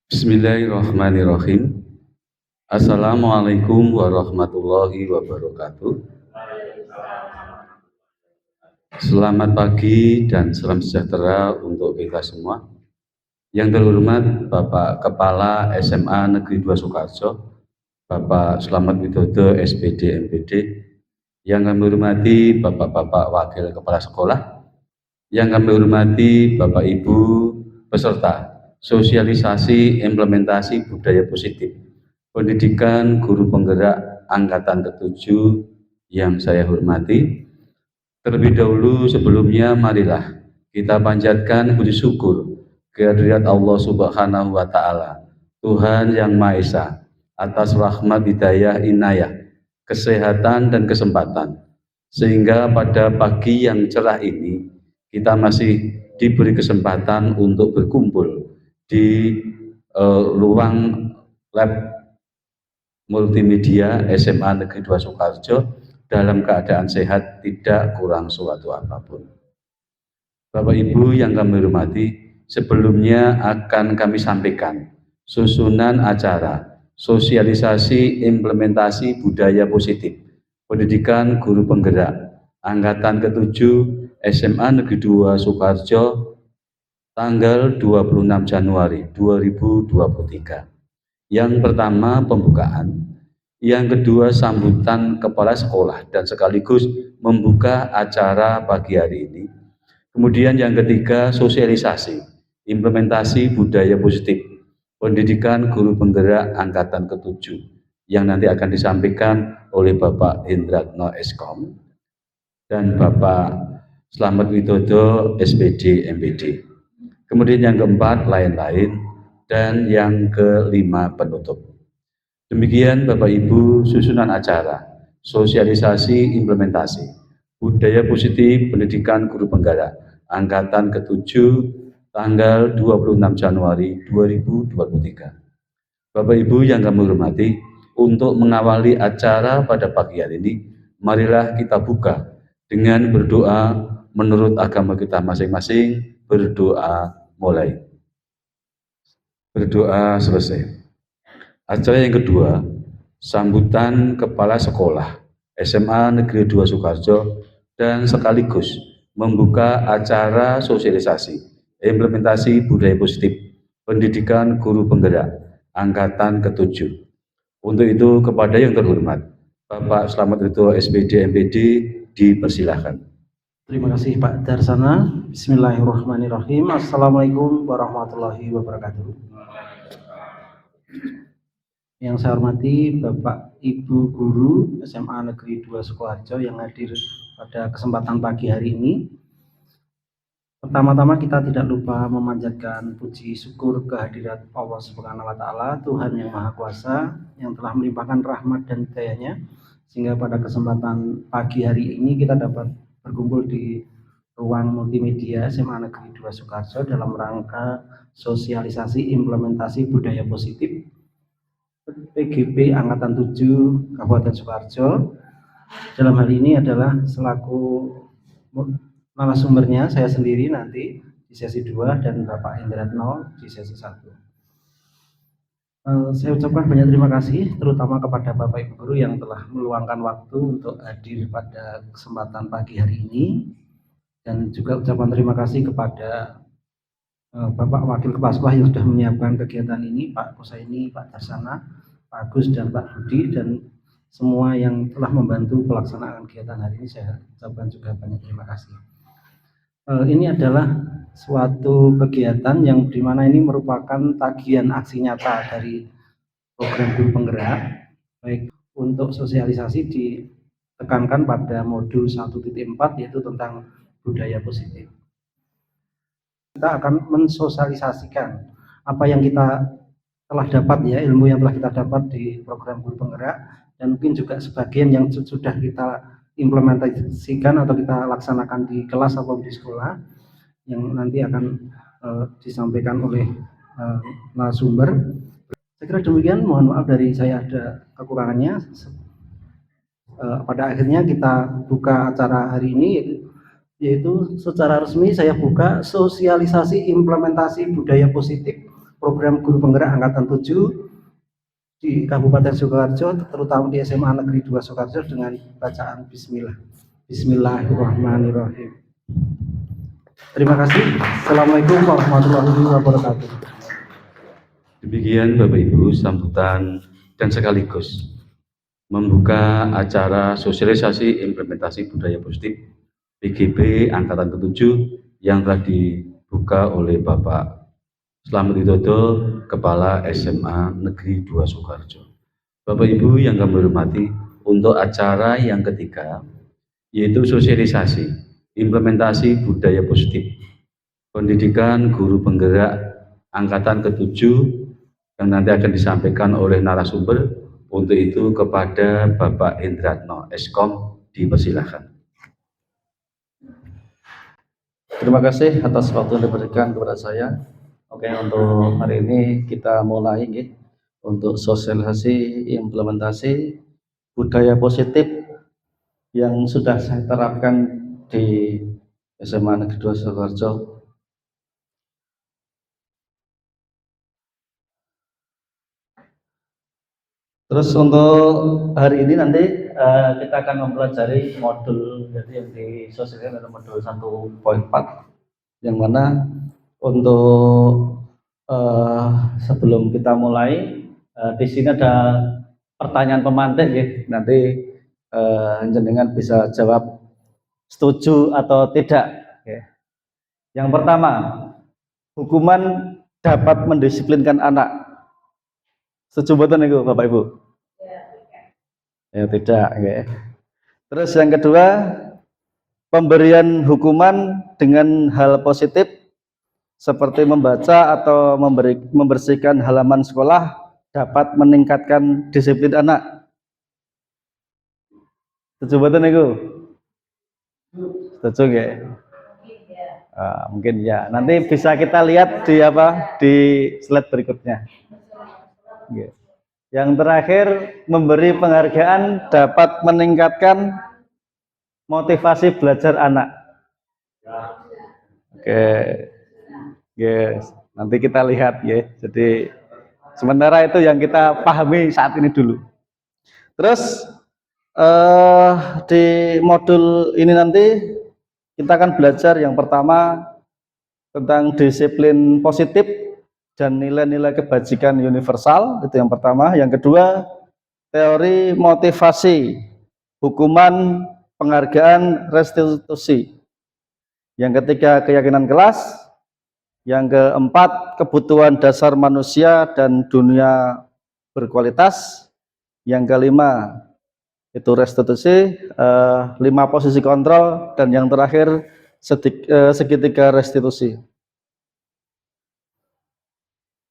Bismillahirrahmanirrahim. Assalamualaikum warahmatullahi wabarakatuh. Selamat pagi dan salam sejahtera untuk kita semua. Yang terhormat Bapak Kepala SMA Negeri 2 Sukoharjo, Bapak Slamet Widodo SPD MPD. Yang kami hormati Bapak-Bapak Wakil Kepala Sekolah. Yang kami hormati Bapak Ibu peserta sosialisasi implementasi budaya positif pendidikan guru penggerak angkatan ke-7 yang saya hormati. Terlebih dahulu sebelumnya marilah kita panjatkan puji syukur kehadirat Allah Subhanahu wa taala, Tuhan yang Maha Esa, atas rahmat hidayah inayah, kesehatan dan kesempatan sehingga pada pagi yang cerah ini kita masih diberi kesempatan untuk berkumpul di ruang lab multimedia SMA Negeri 2 Sukoharjo dalam keadaan sehat, tidak kurang suatu apapun. Bapak Ibu yang kami hormati, sebelumnya akan kami sampaikan susunan acara sosialisasi implementasi budaya positif pendidikan guru penggerak angkatan ke-7 SMA Negeri 2 Sukoharjo tanggal 26 Januari 2023. Yang pertama pembukaan, yang kedua sambutan kepala sekolah dan sekaligus membuka acara pagi hari ini. Kemudian yang ketiga sosialisasi implementasi budaya positif pendidikan guru penggerak angkatan ke-7 yang nanti akan disampaikan oleh Bapak Hendratno Eskom dan Bapak Slamet Widodo SPD MPD. Kemudian yang keempat lain-lain, dan yang kelima penutup. Demikian Bapak Ibu susunan acara sosialisasi implementasi budaya positif pendidikan guru penggerak angkatan ke-7 tanggal 26 Januari 2023. Bapak Ibu yang kami hormati, untuk mengawali acara pada pagi hari ini, marilah kita buka dengan berdoa menurut agama kita masing-masing. Berdoa mulai. Berdoa selesai. Acara yang kedua, sambutan kepala sekolah SMA Negeri 2 Sukoharjo dan sekaligus membuka acara sosialisasi implementasi budaya positif pendidikan guru penggerak angkatan ke-7. Untuk itu kepada yang terhormat Bapak Slamet Widodo SPD MPD dipersilahkan. Terima kasih Pak Darsana. Bismillahirrahmanirrahim. Assalamualaikum warahmatullahi wabarakatuh. Yang saya hormati Bapak Ibu Guru SMA Negeri 2 Sukoharjo yang hadir pada kesempatan pagi hari ini. Pertama-tama kita tidak lupa memanjatkan puji syukur kehadirat Allah Subhanahu wa taala, Tuhan yang Maha Kuasa yang telah melimpahkan rahmat dan hidayah-Nya sehingga pada kesempatan pagi hari ini kita dapat berkumpul di ruang multimedia SMA Negeri 2 Sukoharjo dalam rangka sosialisasi implementasi budaya positif PGP Angkatan 7 Kabupaten Sukoharjo. Dalam hal ini adalah selaku narasumbernya saya sendiri nanti di sesi 2 dan Bapak Hendratno di sesi 1. Saya ucapkan banyak terima kasih terutama kepada Bapak Ibu Guru yang telah meluangkan waktu untuk hadir pada kesempatan pagi hari ini, dan juga ucapan terima kasih kepada Bapak Wakil Kepala Sekolah yang sudah menyiapkan kegiatan ini, Pak Kusaini, Pak Darsana, Pak Agus dan Pak Budi, dan semua yang telah membantu pelaksanaan kegiatan hari ini saya ucapkan juga banyak terima kasih. Ini adalah suatu kegiatan yang dimana ini merupakan tagihan aksi nyata dari program guru penggerak, baik untuk sosialisasi ditekankan pada modul 1.4 yaitu tentang budaya positif. Kita akan mensosialisasikan apa yang kita telah dapat ya, ilmu yang telah kita dapat di program guru penggerak, dan mungkin juga sebagian yang sudah kita implementasikan atau kita laksanakan di kelas atau di sekolah yang nanti akan disampaikan oleh narasumber. Saya kira demikian, mohon maaf dari saya ada kekurangannya. Pada akhirnya kita buka acara hari ini, yaitu secara resmi saya buka sosialisasi implementasi budaya positif program guru penggerak angkatan 7 di Kabupaten Sukoharjo, terutama di SMA Negeri 2 Sukoharjo, dengan bacaan Bismillah. Bismillahirrahmanirrahim. Terima kasih. Assalamualaikum warahmatullahi wabarakatuh. Demikian Bapak Ibu sambutan dan sekaligus membuka acara sosialisasi implementasi budaya positif PGB angkatan ke-7 yang telah dibuka oleh Bapak Slamet Widodo, Kepala SMA Negeri 2 Sukoharjo. Bapak Ibu yang kami hormati, untuk acara yang ketiga, yaitu sosialisasi implementasi budaya positif pendidikan guru penggerak angkatan ke-7 yang nanti akan disampaikan oleh narasumber. Untuk itu kepada Bapak Indratno Eskom dipersilahkan. Terima kasih atas waktu yang diberikan kepada saya. Oke, untuk hari ini kita mulai untuk sosialisasi implementasi budaya positif yang sudah saya terapkan di SMA Negeri 2 Sukoharjo. Terus untuk hari ini nanti kita akan mempelajari modul, jadi yang disosialisasikan adalah modul 1.4, yang mana untuk sebelum kita mulai di sini ada pertanyaan pemantik ya. Nanti jenengan bisa jawab setuju atau tidak ya. Yang pertama, hukuman dapat mendisiplinkan anak. Setuju betul nih Bapak Ibu? Ya tidak ya. Terus yang kedua, pemberian hukuman dengan hal positif seperti membaca atau membersihkan halaman sekolah dapat meningkatkan disiplin anak. Setuju betul nih Setuju ya? Mungkin ya. Nanti bisa kita lihat di slide berikutnya. Yang terakhir, memberi penghargaan dapat meningkatkan motivasi belajar anak. Oke, yes. Nanti kita lihat ya. Jadi sementara itu yang kita pahami saat ini dulu. Terus di modul ini nanti kita akan belajar yang pertama tentang disiplin positif dan nilai-nilai kebajikan universal, itu yang pertama. Yang kedua, teori motivasi, hukuman, penghargaan, restitusi. Yang ketiga, keyakinan kelas. Yang keempat, kebutuhan dasar manusia dan dunia berkualitas. Yang kelima, itu restitusi, 5 posisi kontrol, dan yang terakhir, segitiga restitusi.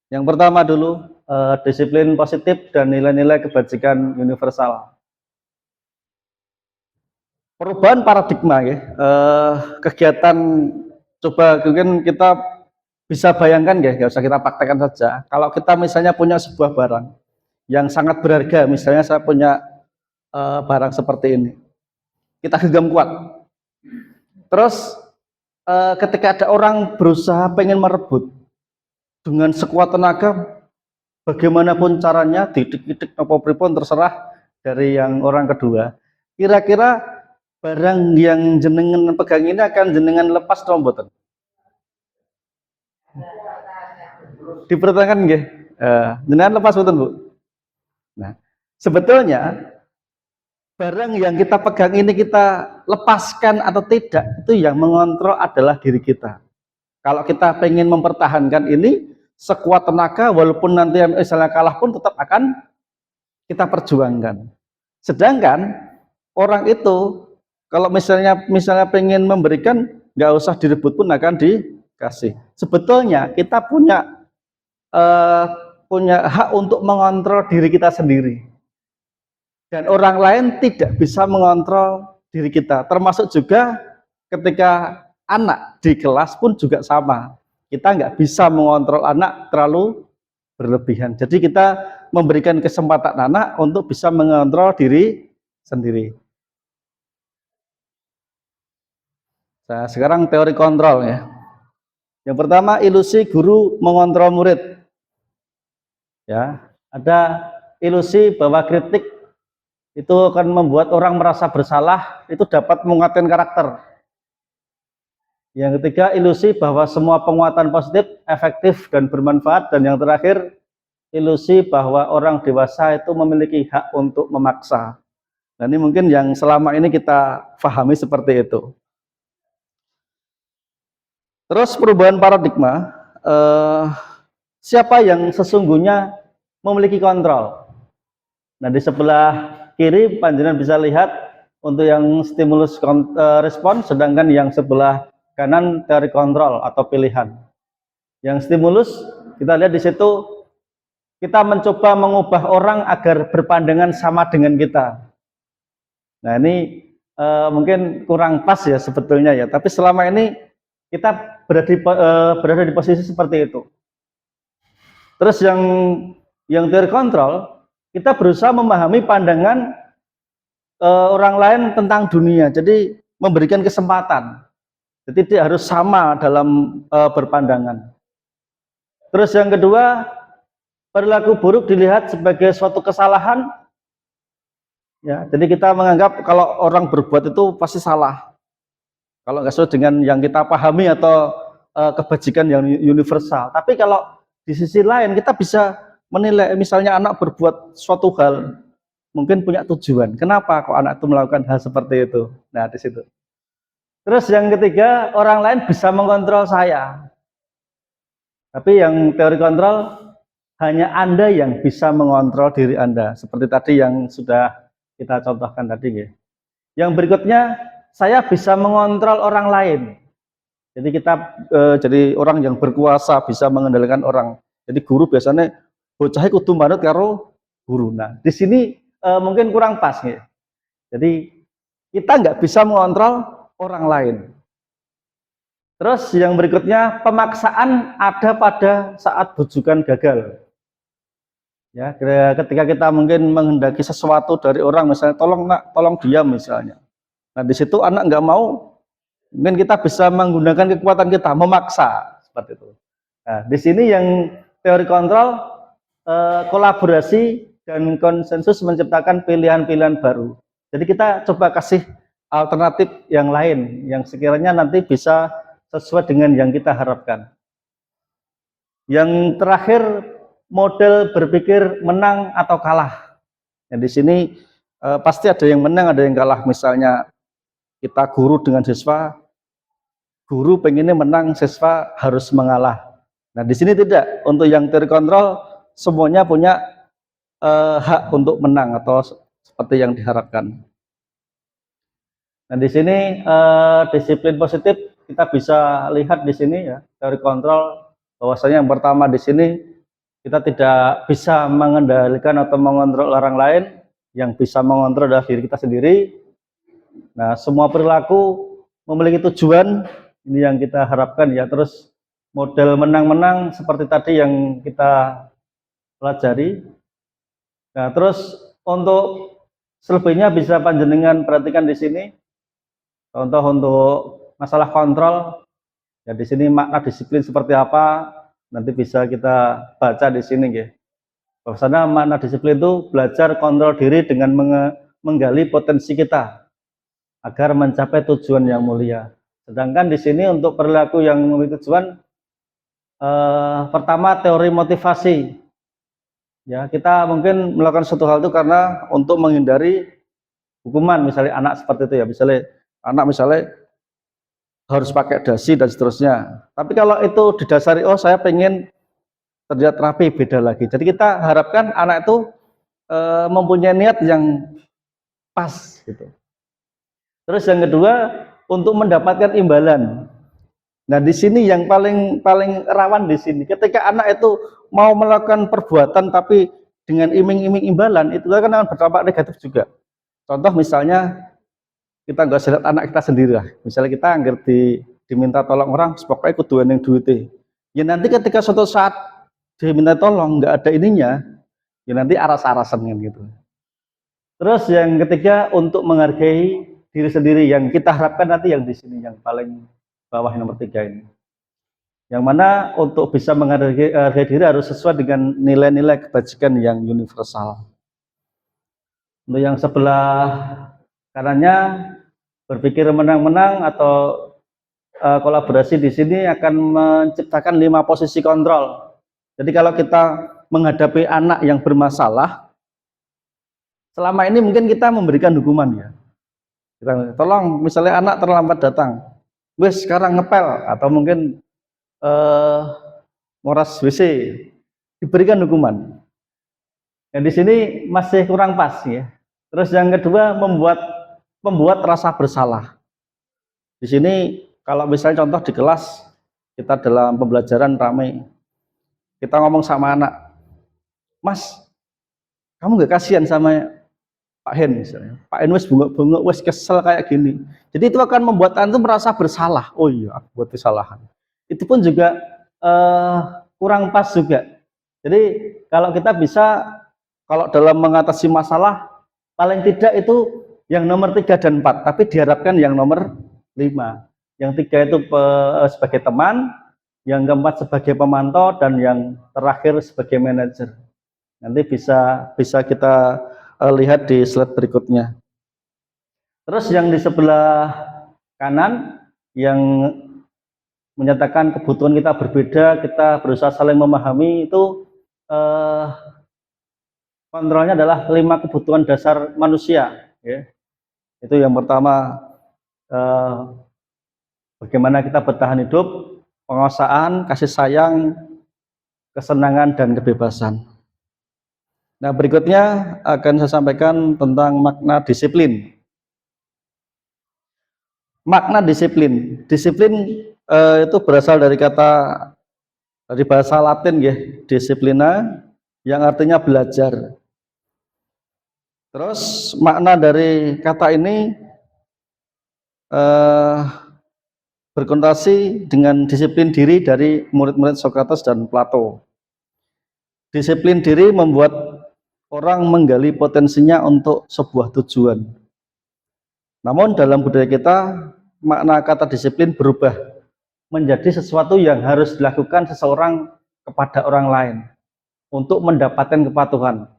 Yang pertama dulu, disiplin positif dan nilai-nilai kebajikan universal. Perubahan paradigma ya, kegiatan, coba mungkin kita bisa bayangkan ya, nggak usah kita praktekkan saja. Kalau kita misalnya punya sebuah barang yang sangat berharga, misalnya saya punya barang seperti ini, kita genggam kuat. Terus ketika ada orang berusaha pengen merebut, dengan sekuat tenaga, bagaimanapun caranya, didik-didik apa pripun terserah dari yang orang kedua. Kira-kira barang yang jenengan pegang ini akan jenengan lepas atau mboten? Dipertanyakan nggih. Jenengan lepas mboten, Bu? Nah, sebetulnya barang yang kita pegang ini kita lepaskan atau tidak, itu yang mengontrol adalah diri kita. Kalau kita pengen mempertahankan ini sekuat tenaga, walaupun nanti misalnya kalah pun tetap akan kita perjuangkan. Sedangkan orang itu kalau misalnya pengen memberikan, nggak usah direbut pun akan dikasih. Sebetulnya kita punya hak untuk mengontrol diri kita sendiri, dan orang lain tidak bisa mengontrol diri kita. Termasuk juga ketika anak di kelas pun juga sama. Kita nggak bisa mengontrol anak terlalu berlebihan. Jadi kita memberikan kesempatan anak untuk bisa mengontrol diri sendiri. Nah, sekarang teori kontrol ya. Yang pertama, ilusi guru mengontrol murid. Ya, ada ilusi bahwa kritik itu akan membuat orang merasa bersalah, itu dapat menguatkan karakter. Yang ketiga, ilusi bahwa semua penguatan positif efektif dan bermanfaat. Dan yang terakhir, ilusi bahwa orang dewasa itu memiliki hak untuk memaksa. Nah, ini mungkin yang selama ini kita pahami seperti itu. Terus perubahan paradigma, siapa yang sesungguhnya memiliki kontrol? Nah, di sebelah kiri panjenengan bisa lihat untuk yang stimulus respon, sedangkan yang sebelah kanan teori kontrol atau pilihan. Yang stimulus, kita lihat di situ kita mencoba mengubah orang agar berpandangan sama dengan kita. Nah, ini mungkin kurang pas ya sebetulnya ya, tapi selama ini kita berada di posisi seperti itu. Terus yang teori kontrol, kita berusaha memahami pandangan orang lain tentang dunia, jadi memberikan kesempatan. Jadi tidak harus sama dalam berpandangan. Terus yang kedua, perilaku buruk dilihat sebagai suatu kesalahan. Ya, jadi kita menganggap kalau orang berbuat itu pasti salah. Kalau nggak sesuai dengan yang kita pahami atau kebajikan yang universal. Tapi kalau di sisi lain kita bisa menilai, misalnya anak berbuat suatu hal, mungkin punya tujuan. Kenapa kok anak itu melakukan hal seperti itu? Nah, di situ. Terus yang ketiga, orang lain bisa mengontrol saya. Tapi yang teori kontrol, hanya Anda yang bisa mengontrol diri Anda. Seperti tadi yang sudah kita contohkan tadi ya. Yang berikutnya, saya bisa mengontrol orang lain. Jadi kita jadi orang yang berkuasa, bisa mengendalikan orang. Jadi guru biasanya bocahnya kudu manut karo guru. Nah, di sini mungkin kurang pas ya. Jadi kita nggak bisa mengontrol orang lain. Terus yang berikutnya, pemaksaan ada pada saat bujukan gagal. Ya, ketika kita mungkin menghendaki sesuatu dari orang, misalnya tolong nak, tolong diam misalnya. Nah, di situ anak nggak mau, mungkin kita bisa menggunakan kekuatan kita, memaksa seperti itu. Nah, di sini yang teori kontrol, kolaborasi dan konsensus menciptakan pilihan-pilihan baru. Jadi kita coba kasih alternatif yang lain, yang sekiranya nanti bisa sesuai dengan yang kita harapkan. Yang terakhir, model berpikir menang atau kalah. Nah, di sini pasti ada yang menang, ada yang kalah. Misalnya kita guru dengan siswa, guru pengennya menang, siswa harus mengalah. Nah, di sini tidak. Untuk yang teori kontrol, semuanya punya hak untuk menang atau seperti yang diharapkan. Nah, di sini disiplin positif kita bisa lihat di sini ya, teori kontrol, bahwasanya yang pertama di sini kita tidak bisa mengendalikan atau mengontrol orang lain, yang bisa mengontrol adalah diri kita sendiri. Nah, semua perilaku memiliki tujuan, ini yang kita harapkan ya. Terus model menang-menang seperti tadi yang kita pelajari. Nah, terus untuk selebihnya bisa panjenengan perhatikan di sini. Contoh untuk masalah kontrol, ya di sini makna disiplin seperti apa, nanti bisa kita baca di sini ya. Bahwasanya makna disiplin itu belajar kontrol diri dengan menggali potensi kita agar mencapai tujuan yang mulia. Sedangkan di sini untuk perilaku yang memiliki tujuan, pertama teori motivasi. Ya, kita mungkin melakukan suatu hal itu karena untuk menghindari hukuman, misalnya anak seperti itu ya, misalnya anak misalnya harus pakai dasi dan seterusnya. Tapi kalau itu didasari, oh saya pengen terlihat rapi, beda lagi. Jadi kita harapkan anak itu mempunyai niat yang pas gitu. Terus yang kedua, untuk mendapatkan imbalan. Nah, di sini yang paling rawan di sini, ketika anak itu mau melakukan perbuatan tapi dengan iming-iming imbalan, itu kan akan berdampak negatif juga. Contoh misalnya kita nggak lihat anak kita sendiri lah. Misalnya kita diminta tolong orang, pokoknya kuduan yang duitnya. Ya nanti ketika suatu saat diminta tolong nggak ada ininya, ya nanti aras-arasan gitu. Terus yang ketiga, untuk menghargai diri sendiri, yang kita harapkan nanti yang di sini yang paling bawah, nomor 3 ini. Yang mana untuk bisa menghargai diri harus sesuai dengan nilai-nilai kebajikan yang universal. Untuk yang sebelah kanannya berpikir menang-menang atau kolaborasi di sini akan menciptakan 5 posisi kontrol. Jadi kalau kita menghadapi anak yang bermasalah, selama ini mungkin kita memberikan hukuman ya. Kita tolong misalnya anak terlambat datang, wes sekarang ngepel atau mungkin ngoras WC, diberikan hukuman. Dan di sini masih kurang pas ya. Terus yang kedua membuat rasa bersalah. Di sini kalau misalnya contoh di kelas kita dalam pembelajaran ramai, kita ngomong sama anak, Mas, kamu nggak kasihan sama Pak Hen misalnya, Pak Hen wes bengok-bengok, wes kesel kayak gini. Jadi itu akan membuat antum merasa bersalah. Oh iya, aku buat kesalahan. Itu pun juga kurang pas juga. Jadi kalau kita bisa, kalau dalam mengatasi masalah, paling tidak itu yang nomor 3 dan 4, tapi diharapkan yang nomor 5. Yang 3 itu sebagai teman, yang keempat sebagai pemantau, dan yang terakhir sebagai manajer. Nanti bisa kita lihat di slide berikutnya. Terus yang di sebelah kanan yang menyatakan kebutuhan kita berbeda, kita berusaha saling memahami, itu kontrolnya adalah 5 kebutuhan dasar manusia ya. Itu yang pertama, bagaimana kita bertahan hidup, penguasaan, kasih sayang, kesenangan, dan kebebasan. Nah, berikutnya akan saya sampaikan tentang makna disiplin. Makna disiplin. Disiplin itu berasal dari bahasa Latin ya, disiplina, yang artinya belajar. Terus makna dari kata ini berkonotasi dengan disiplin diri dari murid-murid Sokrates dan Plato. Disiplin diri membuat orang menggali potensinya untuk sebuah tujuan. Namun dalam budaya kita, makna kata disiplin berubah menjadi sesuatu yang harus dilakukan seseorang kepada orang lain untuk mendapatkan kepatuhan.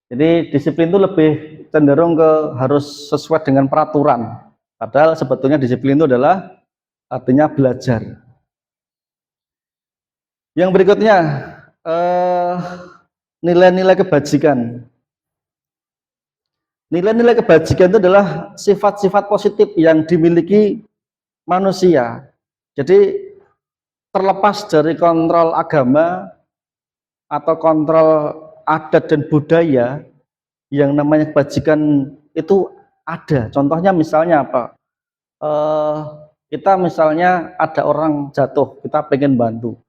Jadi disiplin itu lebih cenderung ke harus sesuai dengan peraturan. Padahal sebetulnya disiplin itu adalah artinya belajar. Yang berikutnya, nilai-nilai kebajikan. Nilai-nilai kebajikan itu adalah sifat-sifat positif yang dimiliki manusia. Jadi terlepas dari kontrol agama atau kontrol adat dan budaya, yang namanya kebajikan itu ada. Contohnya misalnya apa? Kita misalnya ada orang jatuh, kita pengen bantu.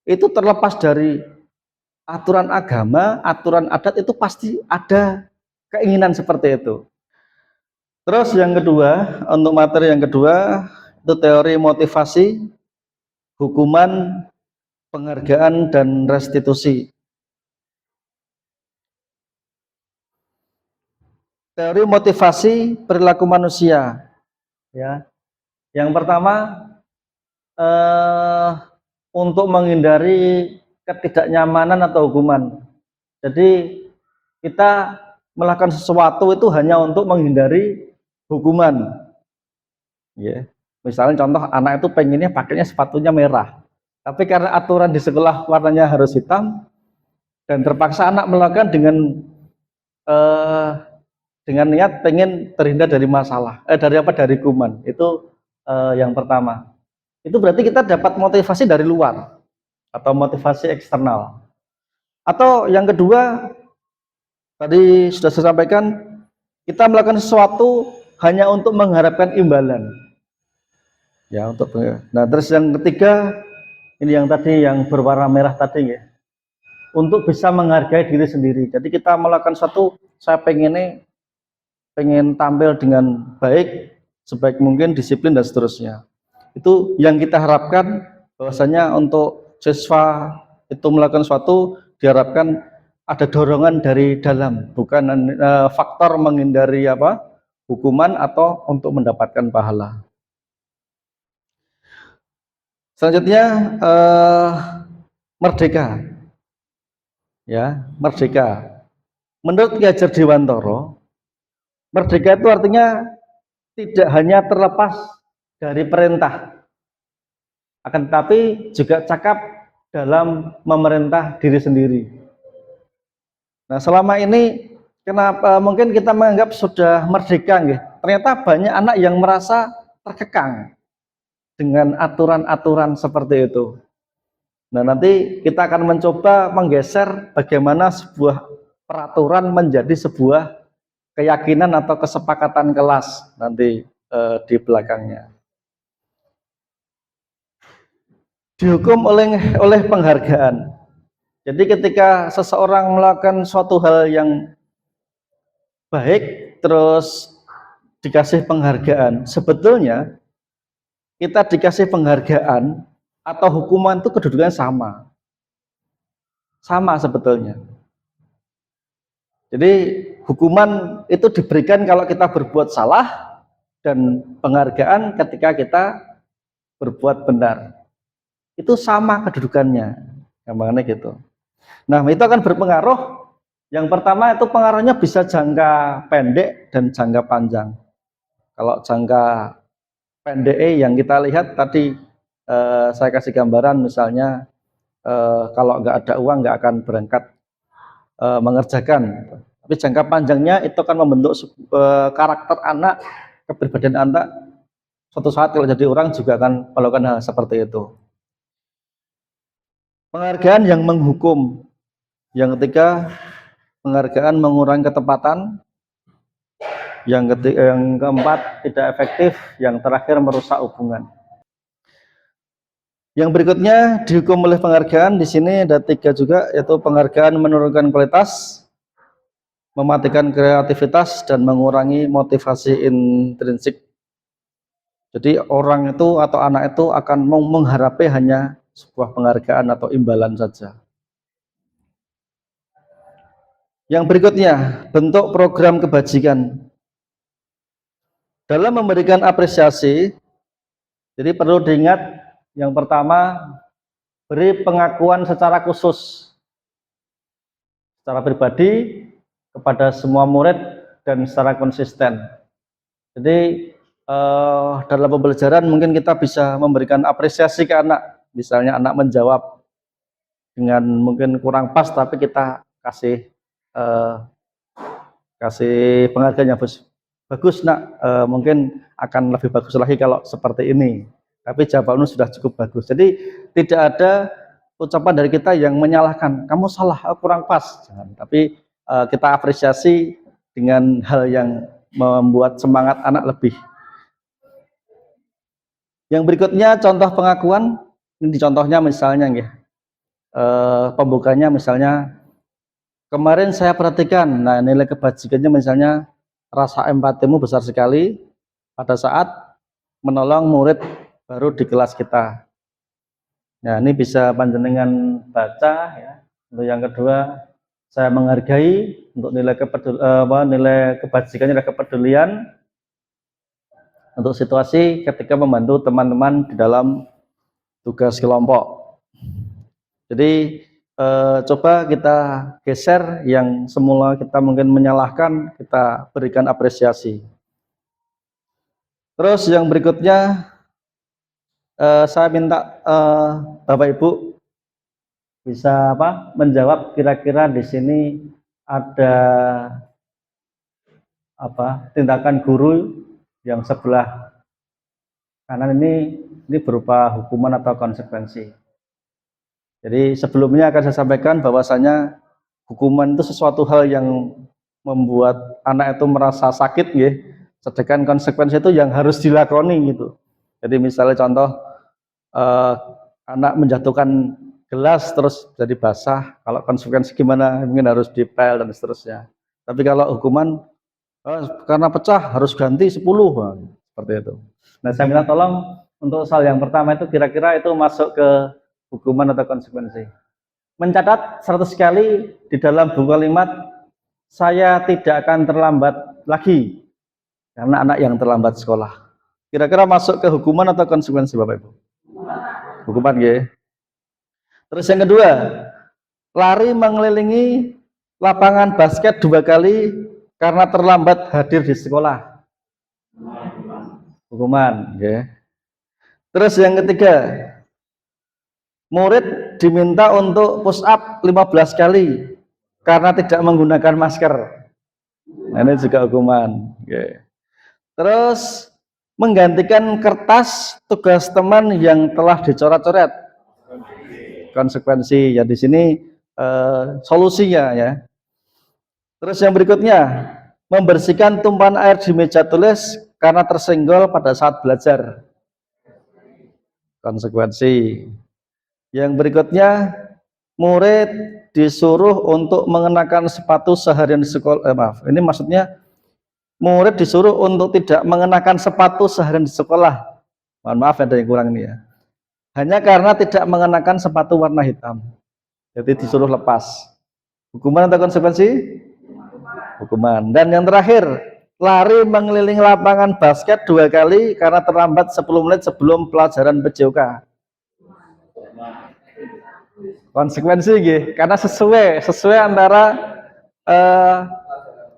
Itu terlepas dari aturan agama, aturan adat, itu pasti ada keinginan seperti itu. Terus yang kedua, untuk materi yang kedua, itu teori motivasi, hukuman, penghargaan, dan restitusi. Teori motivasi perilaku manusia. Ya, yang pertama, untuk menghindari ketidaknyamanan atau hukuman. Jadi kita melakukan sesuatu itu hanya untuk menghindari hukuman. Ya, misalnya contoh anak itu pengennya pakainya sepatunya merah, tapi karena aturan di sekolah warnanya harus hitam, dan terpaksa anak melakukan dengan niat pengen terhindar dari masalah, dari hukuman. Itu yang pertama. Itu berarti kita dapat motivasi dari luar atau motivasi eksternal. Atau yang kedua, tadi sudah saya sampaikan, kita melakukan sesuatu hanya untuk mengharapkan imbalan. Ya, nah, terus yang ketiga, ini yang tadi yang berwarna merah tadi ya. Untuk bisa menghargai diri sendiri. Jadi kita melakukan sesuatu, saya pengen tampil dengan baik, sebaik mungkin, disiplin dan seterusnya. Itu yang kita harapkan, bahwasanya untuk siswa itu melakukan sesuatu diharapkan ada dorongan dari dalam, bukan faktor menghindari hukuman atau untuk mendapatkan pahala. Selanjutnya merdeka. Ya, merdeka. Menurut Ki Hajar Dewantara, merdeka itu artinya tidak hanya terlepas dari perintah, akan tetapi juga cakap dalam memerintah diri sendiri. Nah, selama ini kenapa mungkin kita menganggap sudah merdeka, nggih? Ternyata banyak anak yang merasa terkekang dengan aturan-aturan seperti itu. Nah, nanti kita akan mencoba menggeser bagaimana sebuah peraturan menjadi sebuah keyakinan atau kesepakatan kelas nanti di belakangnya. Dihukum oleh penghargaan. Jadi ketika seseorang melakukan suatu hal yang baik terus dikasih penghargaan, sebetulnya kita dikasih penghargaan atau hukuman itu kedudukannya sama. Sama sebetulnya. Jadi hukuman itu diberikan kalau kita berbuat salah dan penghargaan ketika kita berbuat benar. Itu sama kedudukannya. Gampangnya gitu. Nah, itu akan berpengaruh. Yang pertama itu pengaruhnya bisa jangka pendek dan jangka panjang. Kalau jangka pendek yang kita lihat tadi saya kasih gambaran misalnya kalau nggak ada uang nggak akan berangkat mengerjakan. Tapi jangka panjangnya itu akan membentuk karakter anak, kepribadian anak. Suatu saat kalau jadi orang juga akan melakukan hal seperti itu. Penghargaan yang menghukum. Yang ketiga, penghargaan mengurangi ketepatan. Yang keempat, tidak efektif. Yang terakhir, merusak hubungan. Yang berikutnya dihukum oleh penghargaan. Di sini ada 3 juga, yaitu penghargaan menurunkan kualitas, mematikan kreativitas, dan mengurangi motivasi intrinsik. Jadi orang itu atau anak itu akan mengharapkan hanya sebuah penghargaan atau imbalan saja. Yang berikutnya, bentuk program kebajikan. Dalam memberikan apresiasi, jadi perlu diingat, yang pertama, beri pengakuan secara khusus, secara pribadi, kepada semua murid, dan secara konsisten. Jadi, dalam pembelajaran mungkin kita bisa memberikan apresiasi ke anak. Misalnya anak menjawab dengan mungkin kurang pas, tapi kita kasih penghargaan yang bagus nak, mungkin akan lebih bagus lagi kalau seperti ini, tapi jawabannya sudah cukup bagus. Jadi tidak ada ucapan dari kita yang menyalahkan, kamu salah, kurang pas. Jangan. Tapi kita apresiasi dengan hal yang membuat semangat anak lebih. Yang berikutnya contoh pengakuan. Ini contohnya misalnya pembukanya misalnya, kemarin saya perhatikan, nah nilai kebajikannya misalnya, rasa empatimu besar sekali pada saat menolong murid baru di kelas kita. Nah, ini bisa panjenengan baca ya. Untuk yang kedua, saya menghargai untuk nilai kebajikannya, nilai kepedulian untuk situasi ketika membantu teman-teman di dalam tugas kelompok. Jadi coba kita geser yang semula kita mungkin menyalahkan, kita berikan apresiasi. Terus yang berikutnya, saya minta Bapak Ibu bisa menjawab kira-kira di sini ada tindakan guru yang sebelah kanan ini berupa hukuman atau konsekuensi. Jadi sebelumnya akan saya sampaikan bahwasanya hukuman itu sesuatu hal yang membuat anak itu merasa sakit, sedangkan konsekuensi itu yang harus dilakoni gitu. Jadi misalnya contoh anak menjatuhkan gelas terus jadi basah, kalau konsekuensi gimana? Mungkin harus dipel dan seterusnya. Tapi kalau hukuman karena pecah harus ganti 10, seperti itu. Nah, saya minta tolong untuk soal yang pertama itu kira-kira itu masuk ke hukuman atau konsekuensi. Mencatat 100 kali di dalam buku kalimat, saya tidak akan terlambat lagi karena anak yang terlambat sekolah. Kira-kira masuk ke hukuman atau konsekuensi Bapak Ibu? hukuman ya. Terus yang kedua, lari mengelilingi lapangan basket 2 kali karena terlambat hadir di sekolah, hukuman ya. Terus yang ketiga, murid diminta untuk push up 15 kali karena tidak menggunakan masker. Nah, ini juga hukuman ya. Terus menggantikan kertas tugas teman yang telah dicoret-coret, konsekuensi ya. Di sini solusinya ya. Terus yang berikutnya, membersihkan tumpahan air di meja tulis karena tersenggol pada saat belajar, konsekuensi. Yang berikutnya, murid disuruh untuk mengenakan sepatu seharian di sekolah. Ini maksudnya murid disuruh untuk tidak mengenakan sepatu seharian di sekolah. Mohon maaf ada yang kurang ini ya. Hanya karena tidak mengenakan sepatu warna hitam. Jadi disuruh lepas. Hukuman atau konsekuensi? Hukuman. Dan yang terakhir, lari mengelilingi lapangan basket 2 kali karena terlambat 10 menit sebelum pelajaran PJOK. Konsekuensi gitu, karena sesuai antara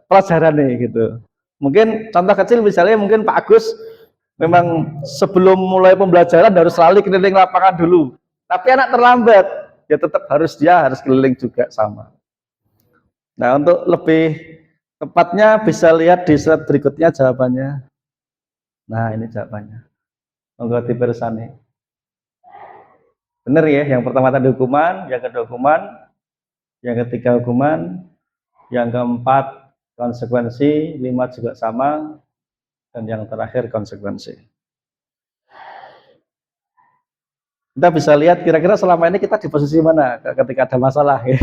pelajaran nih gitu. Mungkin contoh kecil misalnya mungkin Pak Agus memang sebelum mulai pembelajaran harus lari keliling lapangan dulu. Tapi anak terlambat, ya tetap harus keliling juga sama. Nah, untuk lebih tepatnya bisa lihat di slide berikutnya jawabannya. Nah, ini jawabannya. Monggo dipersani. Benar ya, yang pertama tadi hukuman, yang kedua hukuman, yang ketiga hukuman, yang keempat konsekuensi, 5 juga sama, dan yang terakhir konsekuensi. Kita bisa lihat kira-kira selama ini kita di posisi mana ketika ada masalah ya.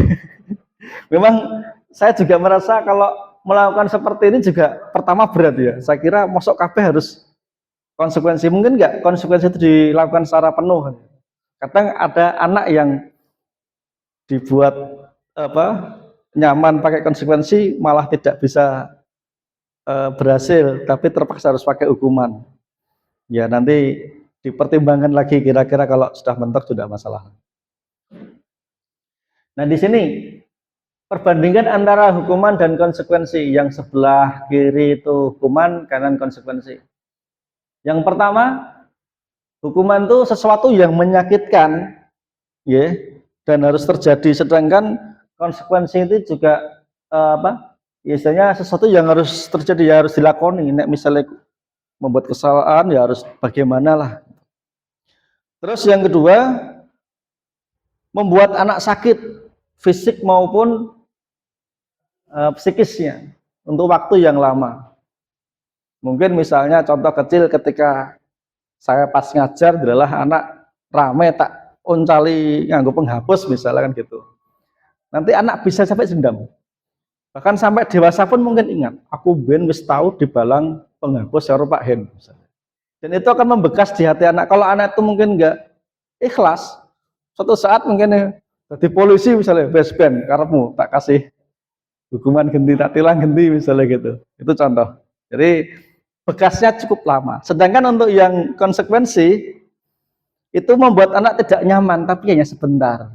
Memang saya juga merasa kalau melakukan seperti ini juga pertama berat ya. Saya kira masuk KB harus konsekuensi, mungkin enggak konsekuensi itu dilakukan secara penuh. Kadang ada anak yang dibuat nyaman pakai konsekuensi malah tidak bisa berhasil, tapi terpaksa harus pakai hukuman. Ya nanti dipertimbangkan lagi kira-kira kalau sudah mentok sudah masalah. Nah di sini perbandingan antara hukuman dan konsekuensi. Yang sebelah kiri itu hukuman, kanan konsekuensi. Yang pertama, hukuman itu sesuatu yang menyakitkan, ya, dan harus terjadi. Sedangkan konsekuensi itu juga biasanya sesuatu yang harus terjadi, ya harus dilakoni. Nek misalnya membuat kesalahan, ya harus bagaimana lah. Terus yang kedua, membuat anak sakit fisik maupun psikisnya untuk waktu yang lama. Mungkin misalnya contoh kecil ketika saya pas ngajar adalah anak rame tak uncali nganggo penghapus misalnya kan gitu. Nanti anak bisa sampai dendam. Bahkan sampai dewasa pun mungkin ingat, aku ben wis tahu dibalang penghapus karo Pak Hen misalnya. Dan itu akan membekas di hati anak. Kalau anak itu mungkin enggak ikhlas, suatu saat mungkin jadi polisi misalnya, best band karepmu tak kasih hukuman genti, tak tilang genti misalnya gitu. Itu contoh. Jadi bekasnya cukup lama. Sedangkan untuk yang konsekuensi itu membuat anak tidak nyaman, tapi hanya sebentar.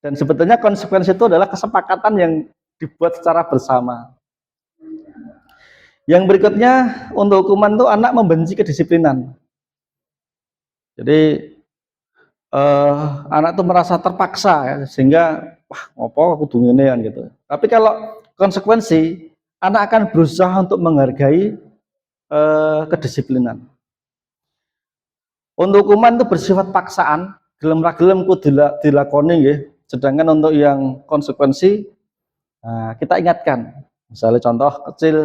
Dan sebetulnya konsekuensi itu adalah kesepakatan yang dibuat secara bersama. Yang berikutnya untuk hukuman itu anak membenci kedisiplinan. Jadi anak itu merasa terpaksa ya, sehingga wah ngopo aku kudu ngene kan gitu. Tapi kalau konsekuensi, anak akan berusaha untuk menghargai kedisiplinan. Untuk hukuman itu bersifat paksaan, gelem ra gelem kudu dilakoni nggih. Sedangkan untuk yang konsekuensi kita ingatkan. Misalnya contoh kecil,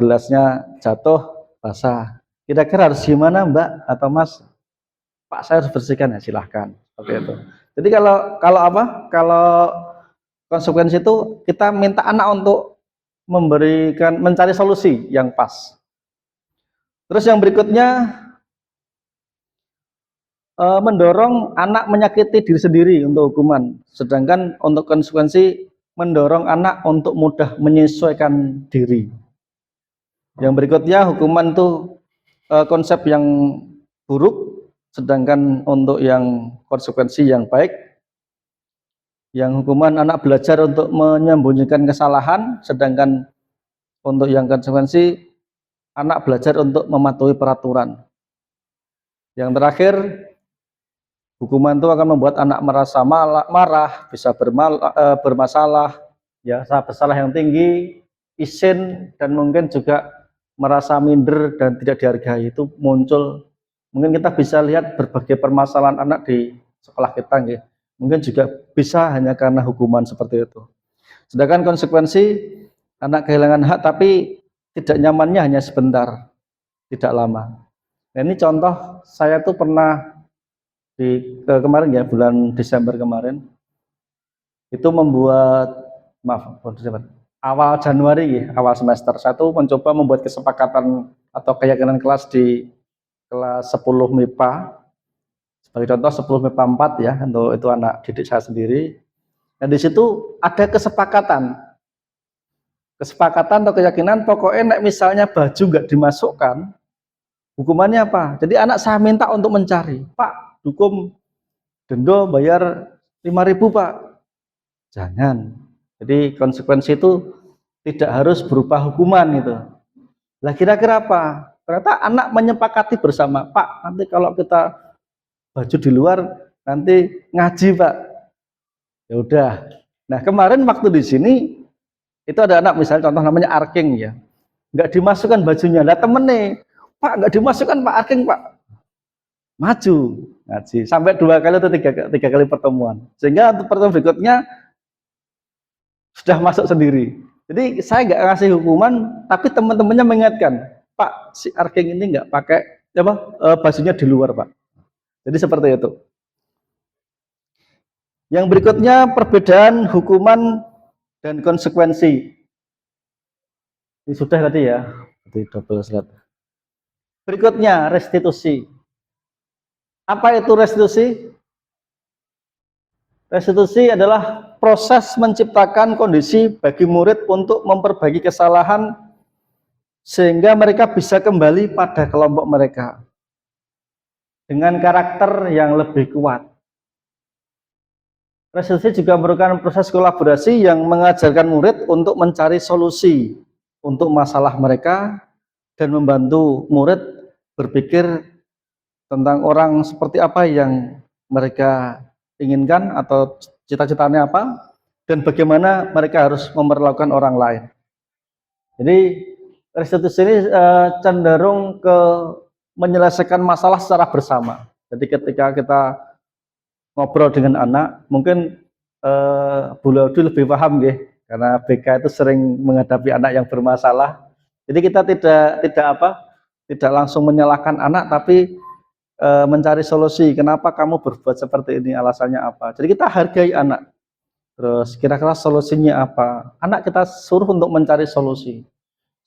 gelasnya jatuh basah. Kira-kira harus gimana Mbak atau Mas? Pak saya harus bersihkan ya, silahkan. Seperti itu. Jadi kalau konsekuensi itu kita minta anak untuk mencari solusi yang pas. Terus yang berikutnya mendorong anak menyakiti diri sendiri untuk hukuman. Sedangkan untuk konsekuensi mendorong anak untuk mudah menyesuaikan diri. Yang berikutnya hukuman itu konsep yang buruk, Sedangkan untuk yang konsekuensi yang baik, yang hukuman anak belajar untuk menyembunyikan kesalahan, sedangkan untuk yang konsekuensi anak belajar untuk mematuhi peraturan. Yang terakhir, hukuman itu akan membuat anak merasa marah, bisa bermasalah, ya, bersalah yang tinggi, isin, dan mungkin juga merasa minder dan tidak dihargai. Itu muncul, mungkin kita bisa lihat berbagai permasalahan anak di sekolah kita, ya. Mungkin juga bisa hanya karena hukuman seperti itu. Sedangkan konsekuensi, anak kehilangan hak tapi tidak nyamannya hanya sebentar, tidak lama. Nah, ini contoh, saya tuh pernah kemarin ya, bulan Desember kemarin, itu membuat, awal Januari ya, awal semester, saya tuh mencoba membuat kesepakatan atau keyakinan kelas di kelas 10 MIPA. Sebagai contoh 10 MIPA 4 ya, untuk itu anak didik saya sendiri. Dan di situ ada kesepakatan atau keyakinan, pokoknya misalnya baju nggak dimasukkan, hukumannya apa? Jadi anak saya minta untuk mencari, Pak, hukum denda bayar 5.000 Pak. Jangan. Jadi konsekuensi itu tidak harus berupa hukuman itu. Lah kira-kira apa? Ternyata anak menyepakati bersama, Pak, nanti kalau kita baju di luar nanti ngaji Pak. Ya udah. Nah kemarin waktu di sini itu ada anak misalnya contoh namanya Arking ya, nggak dimasukkan bajunya. Lah temennya, Pak nggak dimasukkan Pak Arking Pak, maju ngaji sampai 2 kali atau 3 kali pertemuan, sehingga untuk pertemuan berikutnya sudah masuk sendiri. Jadi saya nggak ngasih hukuman, tapi teman-temannya mengingatkan, Pak si Arking ini nggak pakai bajunya di luar Pak. Jadi seperti itu. Yang berikutnya perbedaan hukuman dan konsekuensi. Ini sudah tadi ya, di double slide. Berikutnya restitusi. Apa itu restitusi? Restitusi adalah proses menciptakan kondisi bagi murid untuk memperbaiki kesalahan sehingga mereka bisa kembali pada kelompok mereka dengan karakter yang lebih kuat. Restitusi juga merupakan proses kolaborasi yang mengajarkan murid untuk mencari solusi untuk masalah mereka dan membantu murid berpikir tentang orang seperti apa yang mereka inginkan atau cita-citanya apa dan bagaimana mereka harus memperlakukan orang lain. Jadi restitusi ini cenderung ke menyelesaikan masalah secara bersama. Jadi ketika kita ngobrol dengan anak, mungkin Bu Laudy lebih paham ya, karena BK itu sering menghadapi anak yang bermasalah. Jadi kita tidak langsung menyalahkan anak, tapi mencari solusi. Kenapa kamu berbuat seperti ini? Alasannya apa? Jadi kita hargai anak. Terus kira-kira solusinya apa? Anak kita suruh untuk mencari solusi,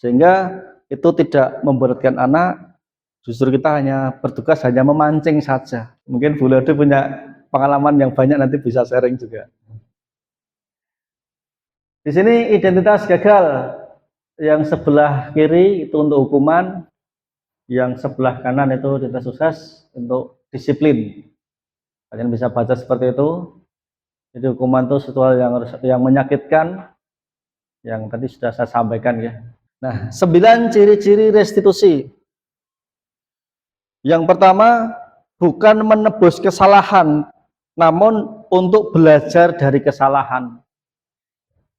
sehingga itu tidak memberatkan anak. Justru kita hanya bertugas hanya memancing saja. Mungkin Bu Laudy punya pengalaman yang banyak, nanti bisa sharing juga. Di sini identitas gagal, yang sebelah kiri itu untuk hukuman, yang sebelah kanan itu identitas sukses untuk disiplin. Kalian bisa baca seperti itu. Jadi hukuman itu sesuatu yang menyakitkan, yang tadi sudah saya sampaikan ya. Nah, 9 ciri-ciri restitusi. Yang pertama, bukan menebus kesalahan, namun untuk belajar dari kesalahan.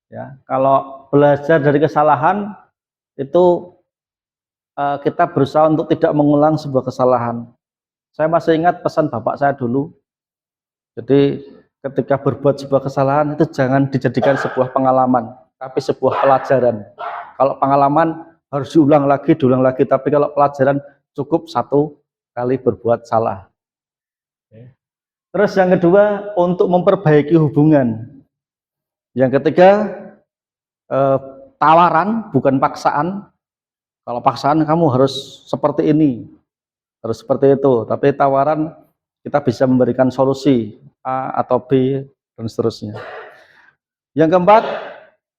Ya, kalau belajar dari kesalahan itu kita berusaha untuk tidak mengulang sebuah kesalahan. Saya masih ingat pesan bapak saya dulu. Jadi ketika berbuat sebuah kesalahan itu jangan dijadikan sebuah pengalaman, tapi sebuah pelajaran. Kalau pengalaman harus diulang lagi, tapi kalau pelajaran cukup 1 kali berbuat salah. Terus yang kedua, untuk memperbaiki hubungan. Yang ketiga, tawaran bukan paksaan. Kalau paksaan kamu harus seperti ini, harus seperti itu. Tapi tawaran kita bisa memberikan solusi A atau B dan seterusnya. Yang keempat,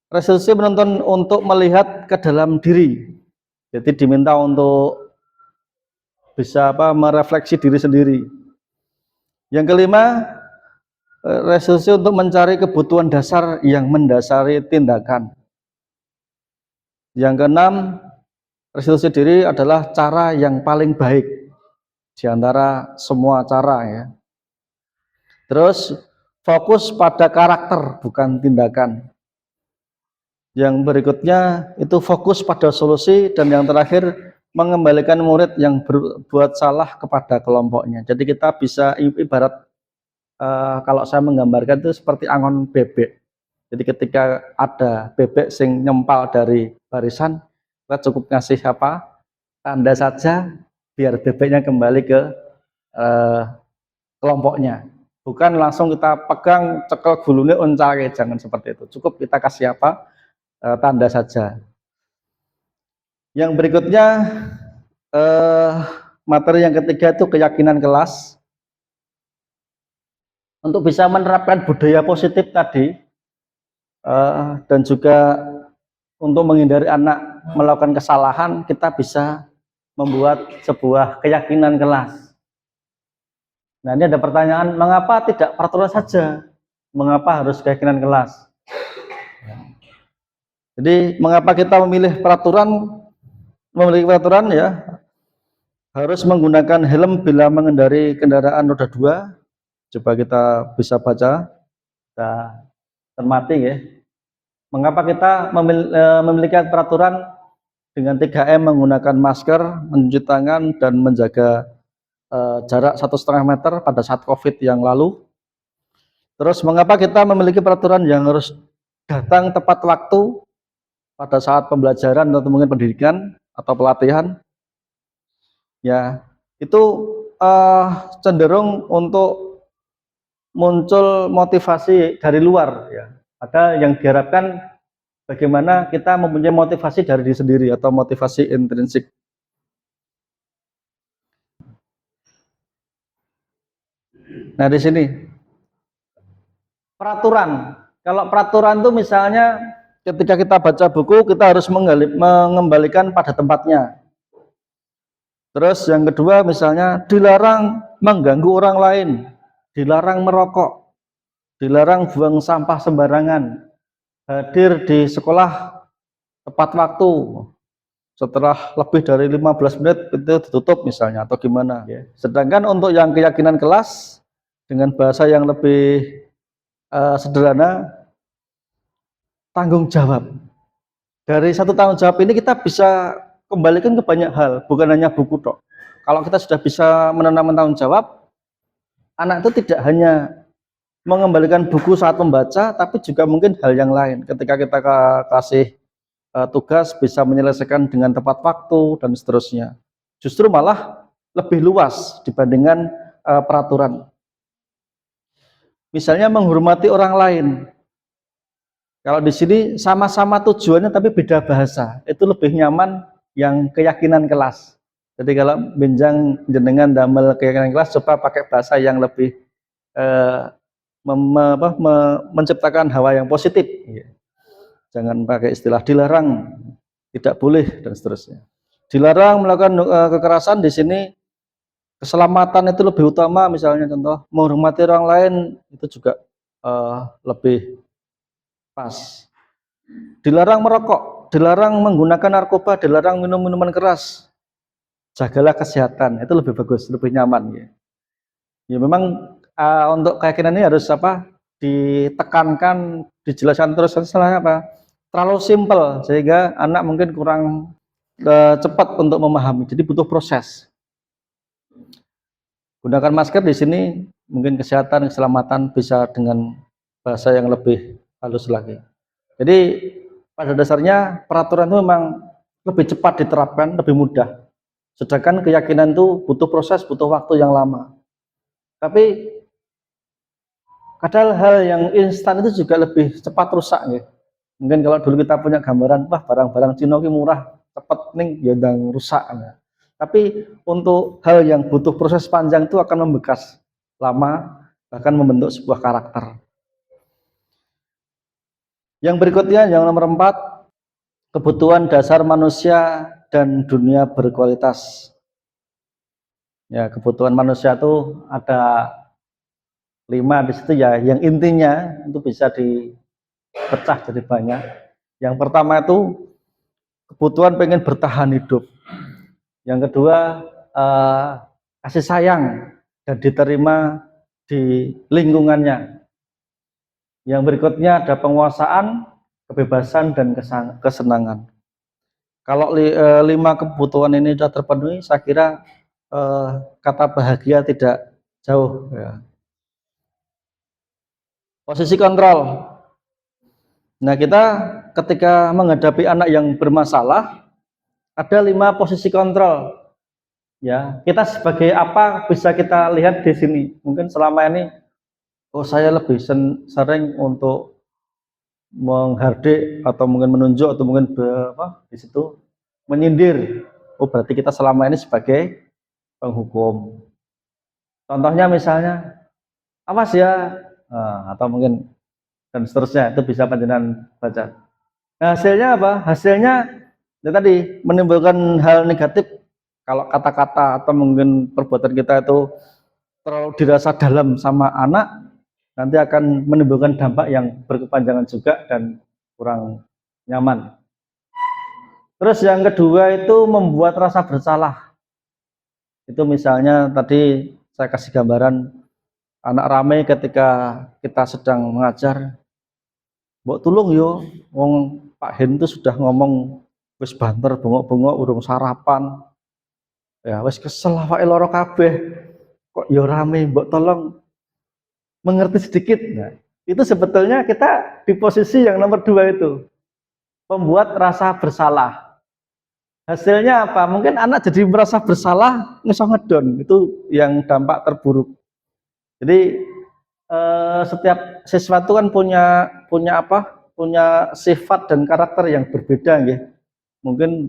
restitusi menuntun untuk melihat ke dalam diri. Jadi diminta untuk bisa merefleksi diri sendiri. Yang kelima, resolusi untuk mencari kebutuhan dasar yang mendasari tindakan. Yang keenam, resolusi diri adalah cara yang paling baik di antara semua cara ya. Terus fokus pada karakter bukan tindakan. Yang berikutnya itu fokus pada solusi, dan yang terakhir mengembalikan murid yang berbuat salah kepada kelompoknya. Jadi kita bisa ibarat kalau saya menggambarkan itu seperti angon bebek. Jadi ketika ada bebek sing nyempal dari barisan, kita cukup ngasih apa? Tanda saja biar bebeknya kembali ke kelompoknya. Bukan langsung kita pegang cekel gulune oncake, jangan seperti itu. Cukup kita kasih apa? Tanda saja. Yang berikutnya materi yang ketiga itu keyakinan kelas. Untuk bisa menerapkan budaya positif tadi dan juga untuk menghindari anak melakukan kesalahan, kita bisa membuat sebuah keyakinan kelas. Nah, ini ada pertanyaan, mengapa tidak peraturan saja? Mengapa harus keyakinan kelas? Jadi mengapa kita memilih peraturan, memiliki peraturan ya, harus menggunakan helm bila mengendarai kendaraan roda 2. Coba kita bisa baca, kita cermati ya. Mengapa kita memiliki peraturan dengan 3M, menggunakan masker, mencuci tangan, dan menjaga jarak 1,5 meter pada saat COVID yang lalu. Terus mengapa kita memiliki peraturan yang harus datang tepat waktu pada saat pembelajaran atau mungkin pendidikan atau pelatihan? Ya, itu cenderung untuk muncul motivasi dari luar ya. Ada yang diharapkan bagaimana kita mempunyai motivasi dari diri sendiri atau motivasi intrinsik. Nah, di sini peraturan. Kalau peraturan itu misalnya ketika kita baca buku, kita harus mengembalikan pada tempatnya. Terus yang kedua misalnya dilarang mengganggu orang lain, dilarang merokok, dilarang buang sampah sembarangan, hadir di sekolah tepat waktu, setelah lebih dari 15 menit itu ditutup misalnya, atau gimana. Sedangkan untuk yang keyakinan kelas dengan bahasa yang lebih sederhana, tanggung jawab. Dari satu tanggung jawab ini kita bisa kembalikan ke banyak hal, bukan hanya buku tok. Kalau kita sudah bisa menanamkan tanggung jawab, anak itu tidak hanya mengembalikan buku saat membaca, tapi juga mungkin hal yang lain. Ketika kita kasih tugas, bisa menyelesaikan dengan tepat waktu dan seterusnya. Justru malah lebih luas dibandingkan peraturan. Misalnya menghormati orang lain. Kalau di sini sama-sama tujuannya tapi beda bahasa, itu lebih nyaman yang keyakinan kelas. Jadi kalau benjang jenengan damel keyakinan kelas, coba pakai bahasa yang lebih menciptakan hawa yang positif. Jangan pakai istilah dilarang, tidak boleh dan seterusnya. Dilarang melakukan kekerasan, di sini keselamatan itu lebih utama. Misalnya contoh menghormati orang lain itu juga lebih pas. Dilarang merokok, dilarang menggunakan narkoba, dilarang minum minuman keras. Jagalah kesehatan, itu lebih bagus, lebih nyaman ya. Ya memang untuk keyakinan ini harus apa? Ditekankan, dijelaskan terus, setelahnya apa? Terlalu simpel sehingga anak mungkin kurang cepat untuk memahami. Jadi butuh proses. Gunakan masker di sini mungkin kesehatan, keselamatan bisa dengan bahasa yang lebih halus lagi. Jadi pada dasarnya peraturan itu memang lebih cepat diterapkan, lebih mudah. Sedangkan keyakinan itu butuh proses, butuh waktu yang lama. Tapi kadang hal yang instan itu juga lebih cepat rusak ya. Mungkin kalau dulu kita punya gambaran, wah barang-barang Cina ini murah, cepat nih ya dan rusak. Ya. Tapi untuk hal yang butuh proses panjang itu akan membekas lama, bahkan membentuk sebuah karakter. Yang berikutnya, yang nomor 4, kebutuhan dasar manusia dan dunia berkualitas. Ya, kebutuhan manusia itu ada 5 di situ ya, yang intinya itu bisa dipecah jadi banyak. Yang pertama itu kebutuhan pengen bertahan hidup. Yang kedua kasih sayang dan diterima di lingkungannya. Yang berikutnya ada penguasaan, kebebasan dan kesenangan. Kalau 5 kebutuhan ini sudah terpenuhi, saya kira kata bahagia tidak jauh. Ya. Posisi kontrol. Nah, kita ketika menghadapi anak yang bermasalah, ada 5 posisi kontrol. Ya, kita sebagai apa bisa kita lihat di sini. Mungkin selama ini, oh saya lebih sering untuk menghardik atau mungkin menunjuk atau mungkin di situ menyindir. Oh berarti kita selama ini sebagai penghukum. Contohnya misalnya, awas ya, atau mungkin dan seterusnya, itu bisa panjenengan baca. Nah, hasilnya apa? Hasilnya ya tadi menimbulkan hal negatif. Kalau kata-kata atau mungkin perbuatan kita itu terlalu dirasa dalam sama anak, nanti akan menimbulkan dampak yang berkepanjangan juga dan kurang nyaman. Terus yang kedua itu membuat rasa bersalah. Itu misalnya tadi saya kasih gambaran anak ramai ketika kita sedang mengajar, mbok tulung yo, wong Pak Hen itu sudah ngomong wis banter bengok-bengok urung sarapan. Ya wis kesel awake lara kabeh. Kok yo rame, mbok tolong mengerti sedikit. Nah, itu sebetulnya kita di posisi yang nomor 2 itu. Membuat rasa bersalah. Hasilnya apa? Mungkin anak jadi merasa bersalah, ngeso ngedon. Itu yang dampak terburuk. Jadi setiap sesuatu kan punya apa? Punya sifat dan karakter yang berbeda, nggih. Mungkin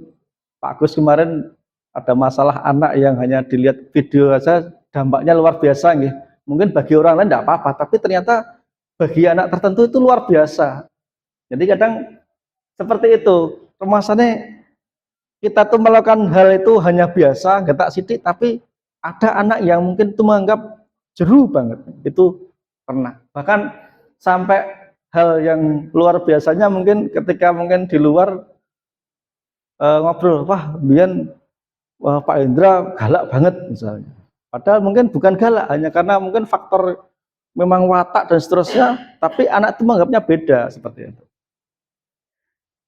Pak Gus kemarin ada masalah anak yang hanya dilihat video saja dampaknya luar biasa, nggih. Mungkin bagi orang lain tidak apa-apa, tapi ternyata bagi anak tertentu itu luar biasa. Jadi kadang seperti itu. Permasalahannya kita tuh melakukan hal itu hanya biasa, nggak tak sidik, tapi ada anak yang mungkin tuh menganggap jeru banget. Itu pernah. Bahkan sampai hal yang luar biasanya mungkin ketika mungkin di luar ngobrol, wah biyen Pak Indra galak banget misalnya. Padahal mungkin bukan galak, hanya karena mungkin faktor memang watak dan seterusnya, tapi anak itu menganggapnya beda seperti itu.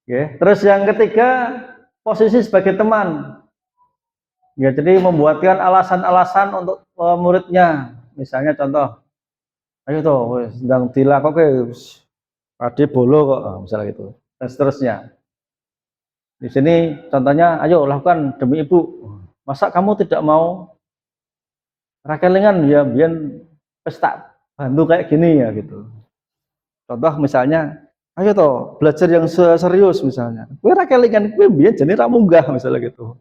Oke. Terus yang ketiga, posisi sebagai teman. Ya, jadi membuatkan alasan-alasan untuk muridnya. Misalnya contoh, ayo toh, sedang dilakukan, Ade bolo kok, misalnya gitu. Dan seterusnya. Di sini contohnya, ayo lakukan demi ibu. Masa kamu tidak mau rakelingan ya biar pesta bantu kayak gini ya gitu. Contoh misalnya, ayo toh belajar yang serius misalnya. Kowe rakelingan kowe biar jadi ra munggah misalnya gitu.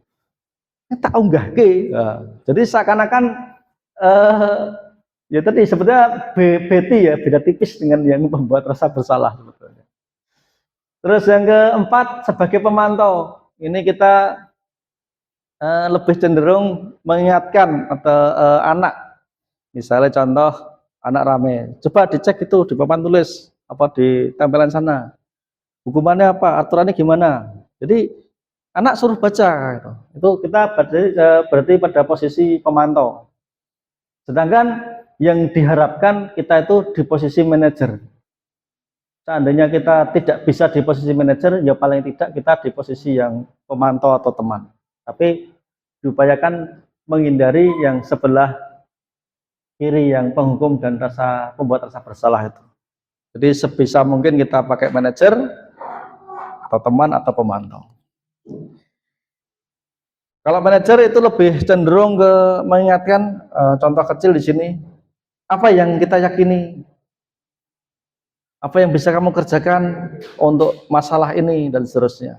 Tak unggahke. Nah, jadi seakan-akan ya tadi sebetulnya beda tipis dengan yang membuat rasa bersalah sebetulnya. Terus yang keempat sebagai pemantau, ini kita lebih cenderung mengingatkan atau anak, misalnya contoh anak rame, coba dicek itu di papan tulis apa di tempelan sana, hukumannya apa, aturannya gimana. Jadi anak suruh baca gitu. Itu kita berarti pada posisi pemantau. Sedangkan yang diharapkan kita itu di posisi manajer. Seandainya kita tidak bisa di posisi manajer, ya paling tidak kita di posisi yang pemantau atau teman. Tapi diupayakan menghindari yang sebelah kiri yang penghukum dan membuat rasa bersalah itu. Jadi sebisa mungkin kita pakai manajer atau teman atau pemantau. Kalau manajer itu lebih cenderung ke mengingatkan, contoh kecil di sini, apa yang kita yakini, apa yang bisa kamu kerjakan untuk masalah ini dan seterusnya.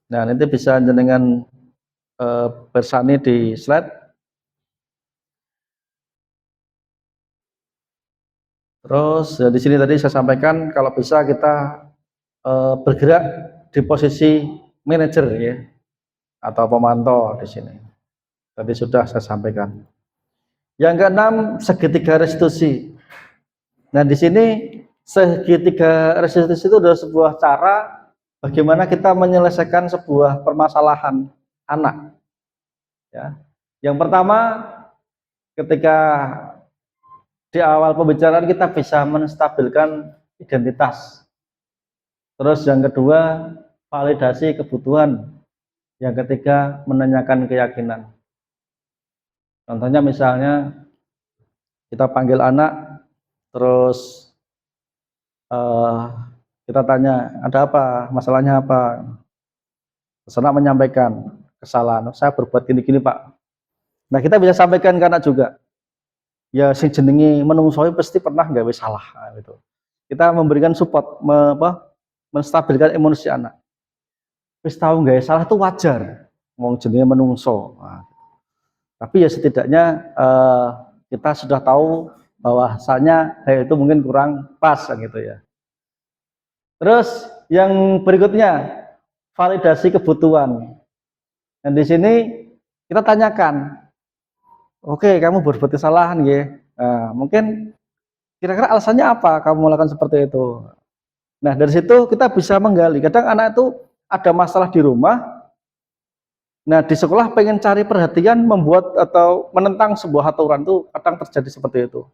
Nah, nanti bisa jenengan bersani di slide. Terus ya di sini tadi saya sampaikan kalau bisa kita bergerak di posisi manajer ya atau pemantau di sini. Tadi sudah saya sampaikan. Yang keenam, segitiga restitusi. Nah, di sini segitiga restitusi itu adalah sebuah cara bagaimana kita menyelesaikan sebuah permasalahan anak. Ya. Yang pertama, ketika di awal pembicaraan kita bisa menstabilkan identitas. Terus yang kedua, validasi kebutuhan. Yang ketiga, menanyakan keyakinan. Contohnya misalnya kita panggil anak, terus kita tanya, ada apa, masalahnya apa? Terus anak menyampaikan kesalahan, saya berbuat gini-gini Pak. Nah, kita bisa sampaikan ke anak juga, ya sing jenengi menungso pasti pernah nggak salah gitu. Kita memberikan support, menstabilkan emosi anak. Wis tahu nggak salah itu wajar, mau jenenge menungso. Nah, tapi ya setidaknya kita sudah tahu bahwasanya itu mungkin kurang pas gitu ya. Terus yang berikutnya, validasi kebutuhan. Dan di sini kita tanyakan, oke, kamu berbuat kesalahan ya. Nah, mungkin kira-kira alasannya apa kamu melakukan seperti itu. Nah, dari situ kita bisa menggali. Kadang anak itu ada masalah di rumah. Nah, di sekolah pengen cari perhatian, membuat atau menentang sebuah aturan itu kadang terjadi seperti itu.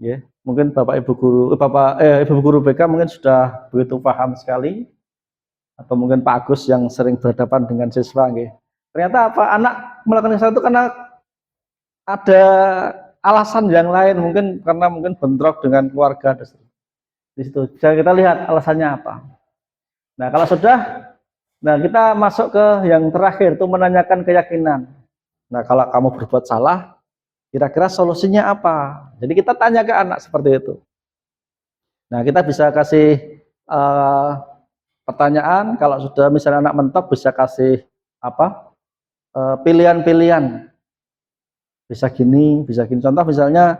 Ya, mungkin Bapak Ibu guru Ibu guru BK mungkin sudah begitu paham sekali, atau mungkin Pak Agus yang sering berhadapan dengan siswa, gitu. Ternyata apa, anak melakukan kesalahan itu karena ada alasan yang lain, mungkin karena mungkin bentrok dengan keluarga. Di situ bisa kita lihat alasannya apa. Nah, kalau sudah, nah kita masuk ke yang terakhir, itu menanyakan keyakinan. Nah, kalau kamu berbuat salah, kira-kira solusinya apa? Jadi kita tanya ke anak seperti itu. Nah, kita bisa kasih pertanyaan. Kalau sudah misalnya anak mentok, bisa kasih apa? Pilihan-pilihan. Bisa gini, bisa gini. Contoh misalnya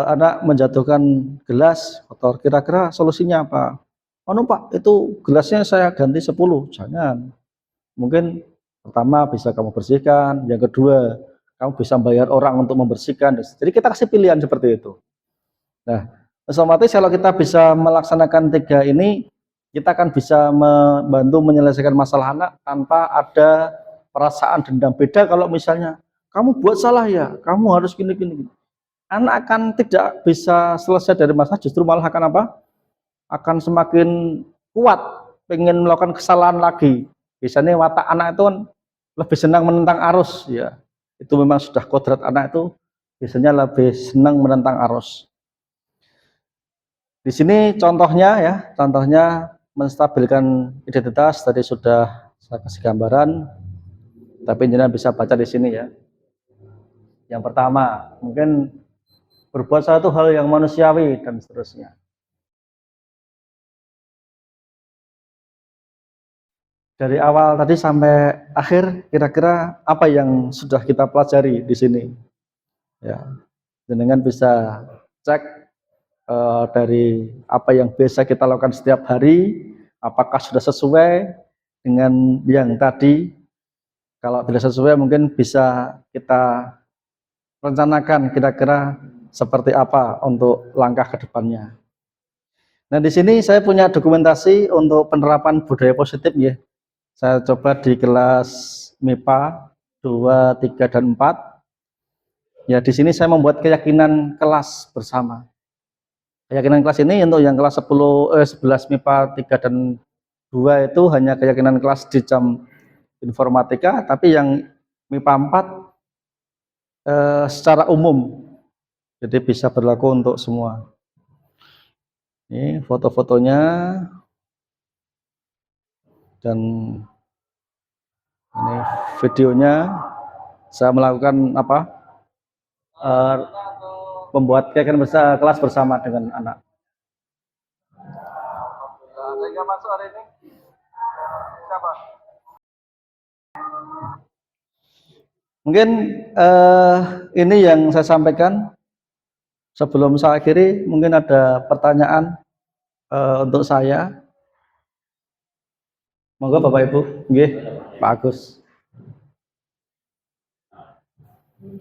anak menjatuhkan gelas kotor, kira-kira solusinya apa? Oh Pak, itu gelasnya saya ganti 10. Jangan. Mungkin pertama bisa kamu bersihkan, yang kedua kamu bisa bayar orang untuk membersihkan. Jadi kita kasih pilihan seperti itu. Nah, otomatis kalau kita bisa melaksanakan 3 ini, kita akan bisa membantu menyelesaikan masalah anak tanpa ada perasaan dendam. Beda kalau misalnya kamu buat salah ya, kamu harus gini-gini. Anak akan tidak bisa selesai dari masalah, justru malah akan apa? Akan semakin kuat, pengen melakukan kesalahan lagi. Biasanya watak anak itu kan lebih senang menentang arus ya. Itu memang sudah kodrat anak itu, biasanya lebih senang menentang arus. Di sini contohnya ya, contohnya menstabilkan identitas tadi sudah saya kasih gambaran, tapi jenengan bisa baca di sini ya. Yang pertama, mungkin berbuat satu hal yang manusiawi dan seterusnya. Dari awal tadi sampai akhir, kira-kira apa yang sudah kita pelajari di sini? Ya, jenengan bisa cek dari apa yang biasa kita lakukan setiap hari, apakah sudah sesuai dengan yang tadi. Kalau tidak sesuai, mungkin bisa kita rencanakan kira-kira seperti apa untuk langkah ke depannya. Nah, di sini saya punya dokumentasi untuk penerapan budaya positif ya. Saya coba di kelas MIPA 2, 3, dan 4. Ya, di sini saya membuat keyakinan kelas bersama. Keyakinan kelas ini untuk yang kelas 11 MIPA 3 dan 2 itu hanya keyakinan kelas di jam informatika, tapi yang MIPA 4 secara umum. Jadi bisa berlaku untuk semua. Ini foto-fotonya dan ini videonya. Saya melakukan apa? Membuat keyakinan kelas bersama dengan anak. Ada masuk hari ini? Siapa? Mungkin ini yang saya sampaikan. Sebelum saya akhiri, mungkin ada pertanyaan untuk saya. Monggo Bapak Ibu, nggih, Pak Agus.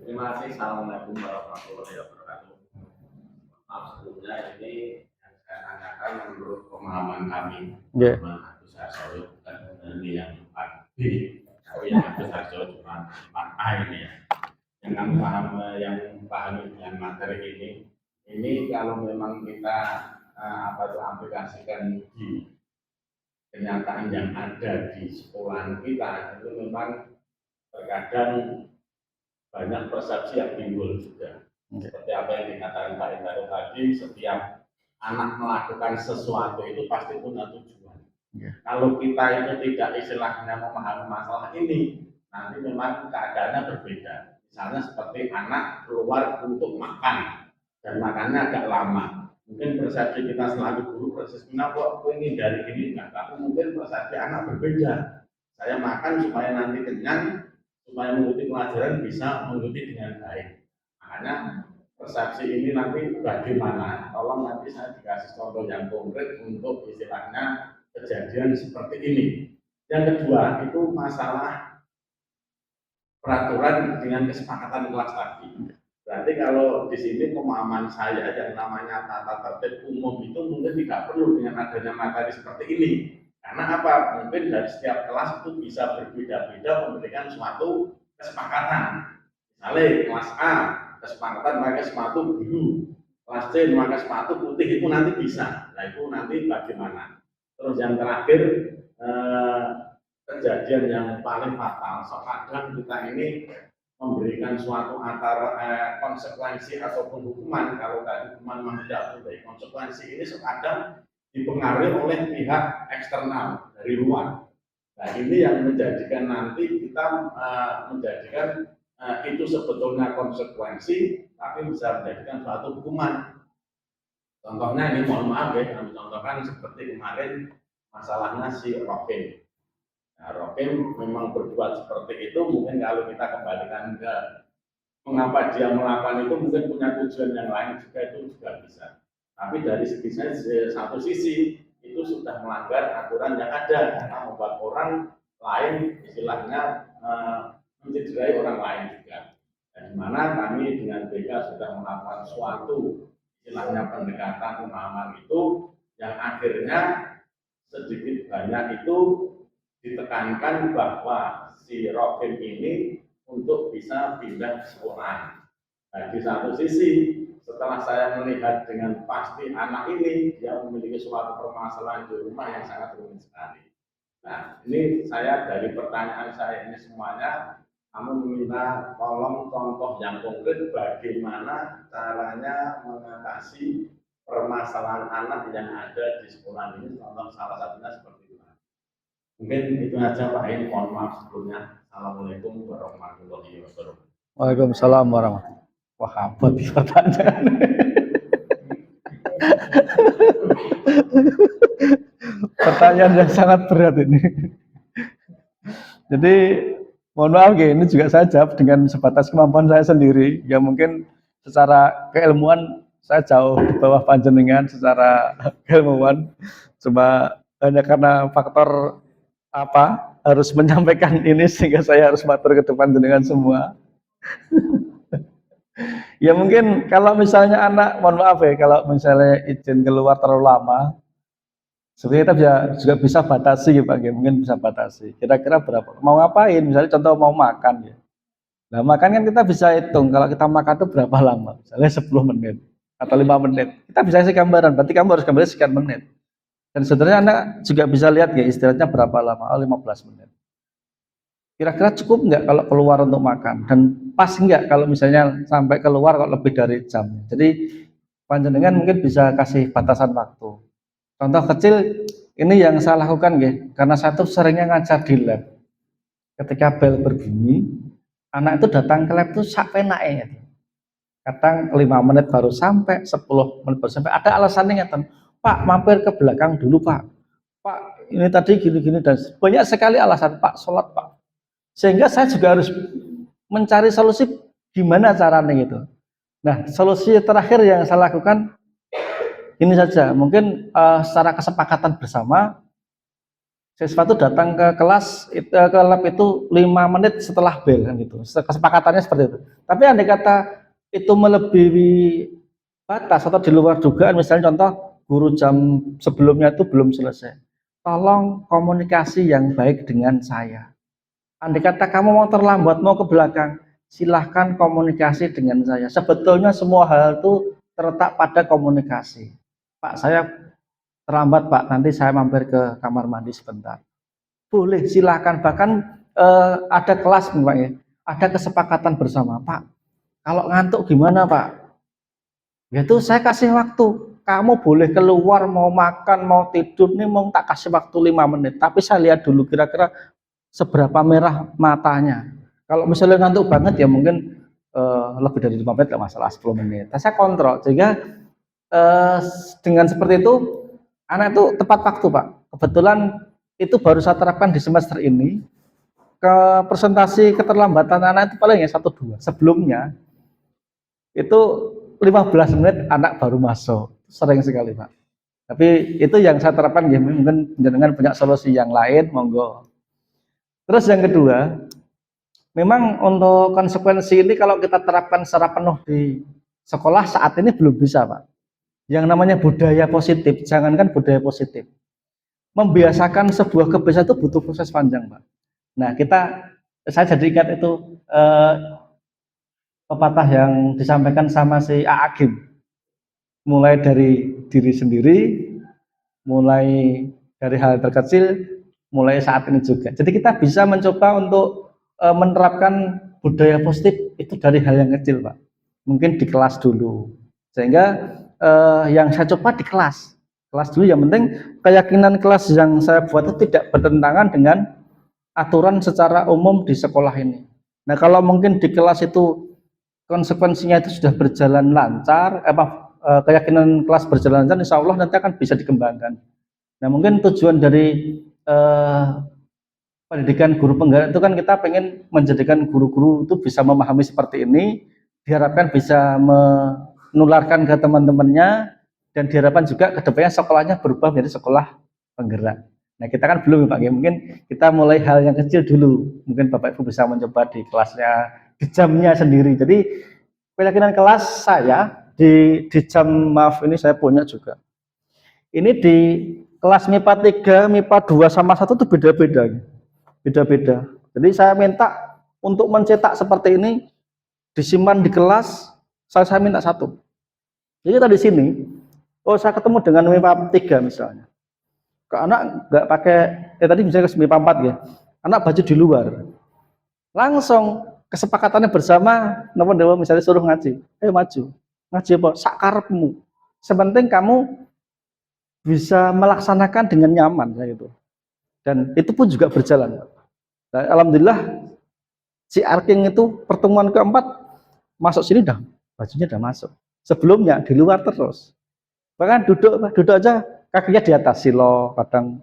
Terima kasih. Assalamualaikum warahmatullahi wabarakatuh. Maaf sebelumnya ini yang saya tanyakan menurut pemahaman kami. Yeah. Teman Agus Harsoyo bukan ini yang 4B, tapi yang Agus Harsoyo cuma 4A ini ya. Yang pahami dengan materi ini kalau memang kita aplikasikan di kenyataan yang ada di sekolahan kita, itu memang terkadang banyak persepsi yang timbul juga. Seperti apa yang dikatakan Pak Indaro tadi, setiap anak melakukan sesuatu itu pasti punya tujuan. Kalau kita itu tidak istilahnya memahami masalah ini, nanti memang keadaannya berbeda. Misalnya seperti anak keluar untuk makan dan makannya agak lama. Mungkin persepsi kita selalu guru persepsinya kok ini dari ini enggak, tapi mungkin persepsi anak berbeda. Saya makan supaya nanti kenyang, supaya mengikuti pelajaran bisa mengikuti dengan baik. Makanya persepsi ini nanti bagaimana? Tolong nanti saya dikasih contoh yang konkret untuk istilahnya kejadian seperti ini. Yang kedua itu masalah peraturan dengan kesepakatan kelas tadi. Berarti kalau di sini pemahaman saya yang namanya tata tertib umum itu mungkin tidak perlu dengan adanya materi seperti ini. Karena apa? Mungkin dari setiap kelas itu bisa berbeda-beda memberikan suatu kesepakatan. Misalnya kelas A kesepakatan pakai sepatu biru, kelas C pakai sepatu putih, itu nanti bisa. Nah itu nanti bagaimana? Terus yang terakhir kejadian yang paling fatal, kadang kita ini memberikan suatu antara konsekuensi ataupun hukuman. Kalau tadi hukuman memang tidak boleh, konsekuensi ini kadang dipengaruhi oleh pihak eksternal dari luar. Nah ini yang menjadikan nanti kita menjadikan itu sebetulnya konsekuensi, tapi bisa menjadikan suatu hukuman. Contohnya ini mohon maaf ya, kami contohkan seperti kemarin masalahnya si Rokim. Nah, Rokim memang berbuat seperti itu, mungkin kalau kita kembalikan ke mengapa dia melakukan itu, mungkin punya tujuan yang lain juga, itu juga bisa. Tapi dari satu sisi itu sudah melanggar aturan yang ada, karena membuat orang lain istilahnya mencederai orang lain juga. Dan di mana kami dengan BK sudah melakukan suatu istilahnya pendekatan pemahaman itu, yang akhirnya sedikit banyak itu ditekankan bahwa si Rokim ini untuk bisa pindah sekolah. Nah, di satu sisi setelah saya melihat dengan pasti anak ini dia memiliki suatu permasalahan di rumah yang sangat rumit sekali. Nah, ini saya dari pertanyaan saya ini semuanya, kamu meminta tolong contoh yang konkret bagaimana caranya mengatasi permasalahan anak yang ada di sekolah ini. Contoh salah satunya seperti itu. Mungkin itu aja Pak In, mohon maaf sebelumnya. Assalamualaikum warahmatullahi wabarakatuh. Waalaikumsalam warahmatullahi wabarakatuh. Wah, apa pertanyaan? Pertanyaan yang sangat berat ini. Jadi mohon maaf ya, ini juga saya jawab dengan sebatas kemampuan saya sendiri. Ya mungkin secara keilmuan saya jauh di bawah panjenengan secara keilmuan. Cuma hanya karena faktor harus menyampaikan ini sehingga saya harus matur ke depan dengan semua. Ya mungkin kalau misalnya anak, mohon maaf ya, kalau misalnya izin keluar terlalu lama, sebenarnya kita juga bisa batasi ya Pak, ya. Mungkin bisa batasi. Kira-kira berapa? Mau ngapain? Misalnya contoh mau makan ya. Nah makan kan kita bisa hitung, kalau kita makan itu berapa lama? Misalnya 10 menit atau 5 menit. Kita bisa kasih gambaran, berarti kamu harus gambarnya sekian menit. Dan sebenarnya anak juga bisa lihat ya istirahatnya berapa lama, 15 menit. Kira-kira cukup nggak kalau keluar untuk makan? Dan pas nggak kalau misalnya sampai keluar kalau lebih dari jam? Jadi panjenengan mungkin bisa kasih batasan waktu. Contoh kecil ini yang saya lakukan ya, karena saya tuh seringnya ngajar di lab. Ketika bel berbunyi, anak itu datang ke lab tuh sampai naik. Kadang 5 menit baru sampai, 10 menit baru sampai. Ada alasannya kan? Pak, mampir ke belakang dulu Pak. Pak, ini tadi gini-gini, dan banyak sekali alasan. Pak, sholat Pak. Sehingga saya juga harus mencari solusi gimana caranya gitu. Nah, solusi terakhir yang saya lakukan ini saja. Mungkin secara kesepakatan bersama, siswa itu datang ke kelas, ke lab itu 5 menit setelah bel kan gitu. Kesepakatannya seperti itu. Tapi andai kata itu melebihi batas atau di luar dugaan, misalnya contoh guru jam sebelumnya itu belum selesai. Tolong komunikasi yang baik dengan saya. Andai kata kamu mau terlambat, mau ke belakang, silahkan komunikasi dengan saya. Sebetulnya semua hal itu terletak pada komunikasi. Pak, saya terlambat Pak, nanti saya mampir ke kamar mandi sebentar. Boleh, silahkan. Bahkan ada kelas Pak ya, ada kesepakatan bersama. Pak, kalau ngantuk gimana Pak? Yaitu saya kasih waktu. Kamu boleh keluar, mau makan, mau tidur, nih mau tak kasih waktu 5 menit. Tapi saya lihat dulu kira-kira seberapa merah matanya. Kalau misalnya ngantuk banget ya mungkin lebih dari 5 menit, nggak masalah, 10 menit. Nah, saya kontrol sehingga dengan seperti itu anak itu tepat waktu Pak. Kebetulan itu baru saya terapkan di semester ini. Ke presentasi keterlambatan anak itu paling ya 1-2. Sebelumnya itu 15 menit anak baru masuk. Sering sekali Pak. Tapi itu yang saya terapkan ya, mungkin dengan punya solusi yang lain monggo. Terus yang kedua, memang untuk konsekuensi ini kalau kita terapkan secara penuh di sekolah saat ini belum bisa Pak. Yang namanya budaya positif, jangankan budaya positif. Membiasakan sebuah kebiasaan itu butuh proses panjang Pak. Nah saya jadi ingat itu pepatah yang disampaikan sama si A'agim. Mulai dari diri sendiri, mulai dari hal terkecil, mulai saat ini juga. Jadi kita bisa mencoba untuk menerapkan budaya positif itu dari hal yang kecil Pak. Mungkin di kelas dulu. Sehingga yang saya coba di kelas dulu, yang penting keyakinan kelas yang saya buat itu tidak bertentangan dengan aturan secara umum di sekolah ini. Nah kalau mungkin di kelas itu konsekuensinya itu sudah berjalan lancar, keyakinan kelas berjalan lancar, insya Allah nanti akan bisa dikembangkan. Nah mungkin tujuan dari pendidikan guru penggerak itu kan kita pengen menjadikan guru-guru itu bisa memahami seperti ini, diharapkan bisa menularkan ke teman-temannya, dan diharapkan juga kedepannya sekolahnya berubah menjadi sekolah penggerak. Nah kita kan belum Pak, mungkin kita mulai hal yang kecil dulu, mungkin Bapak Ibu bisa mencoba di kelasnya, di jamnya sendiri. Jadi keyakinan kelas saya di jam maaf ini saya punya juga. Ini di kelas MIPA 3, MIPA 2 sama 1 itu beda-beda. Beda-beda. Jadi saya minta untuk mencetak seperti ini disimpan di kelas, saya minta 1. Jadi kita di sini, oh saya ketemu dengan MIPA 3 misalnya. Ke anak nggak pakai, tadi misalnya ke MIPA 4 ya, anak baju di luar. Langsung kesepakatannya bersama, nomor misalnya suruh ngaji, maju, ngaji apa? Sak karepmu. Sepenting kamu bisa melaksanakan dengan nyaman, gitu. Dan itu pun juga berjalan. Nah, alhamdulillah si Arking itu pertemuan keempat masuk sini bajunya udah masuk. Sebelumnya di luar terus. Bahkan duduk aja kakinya di atas silo, kadang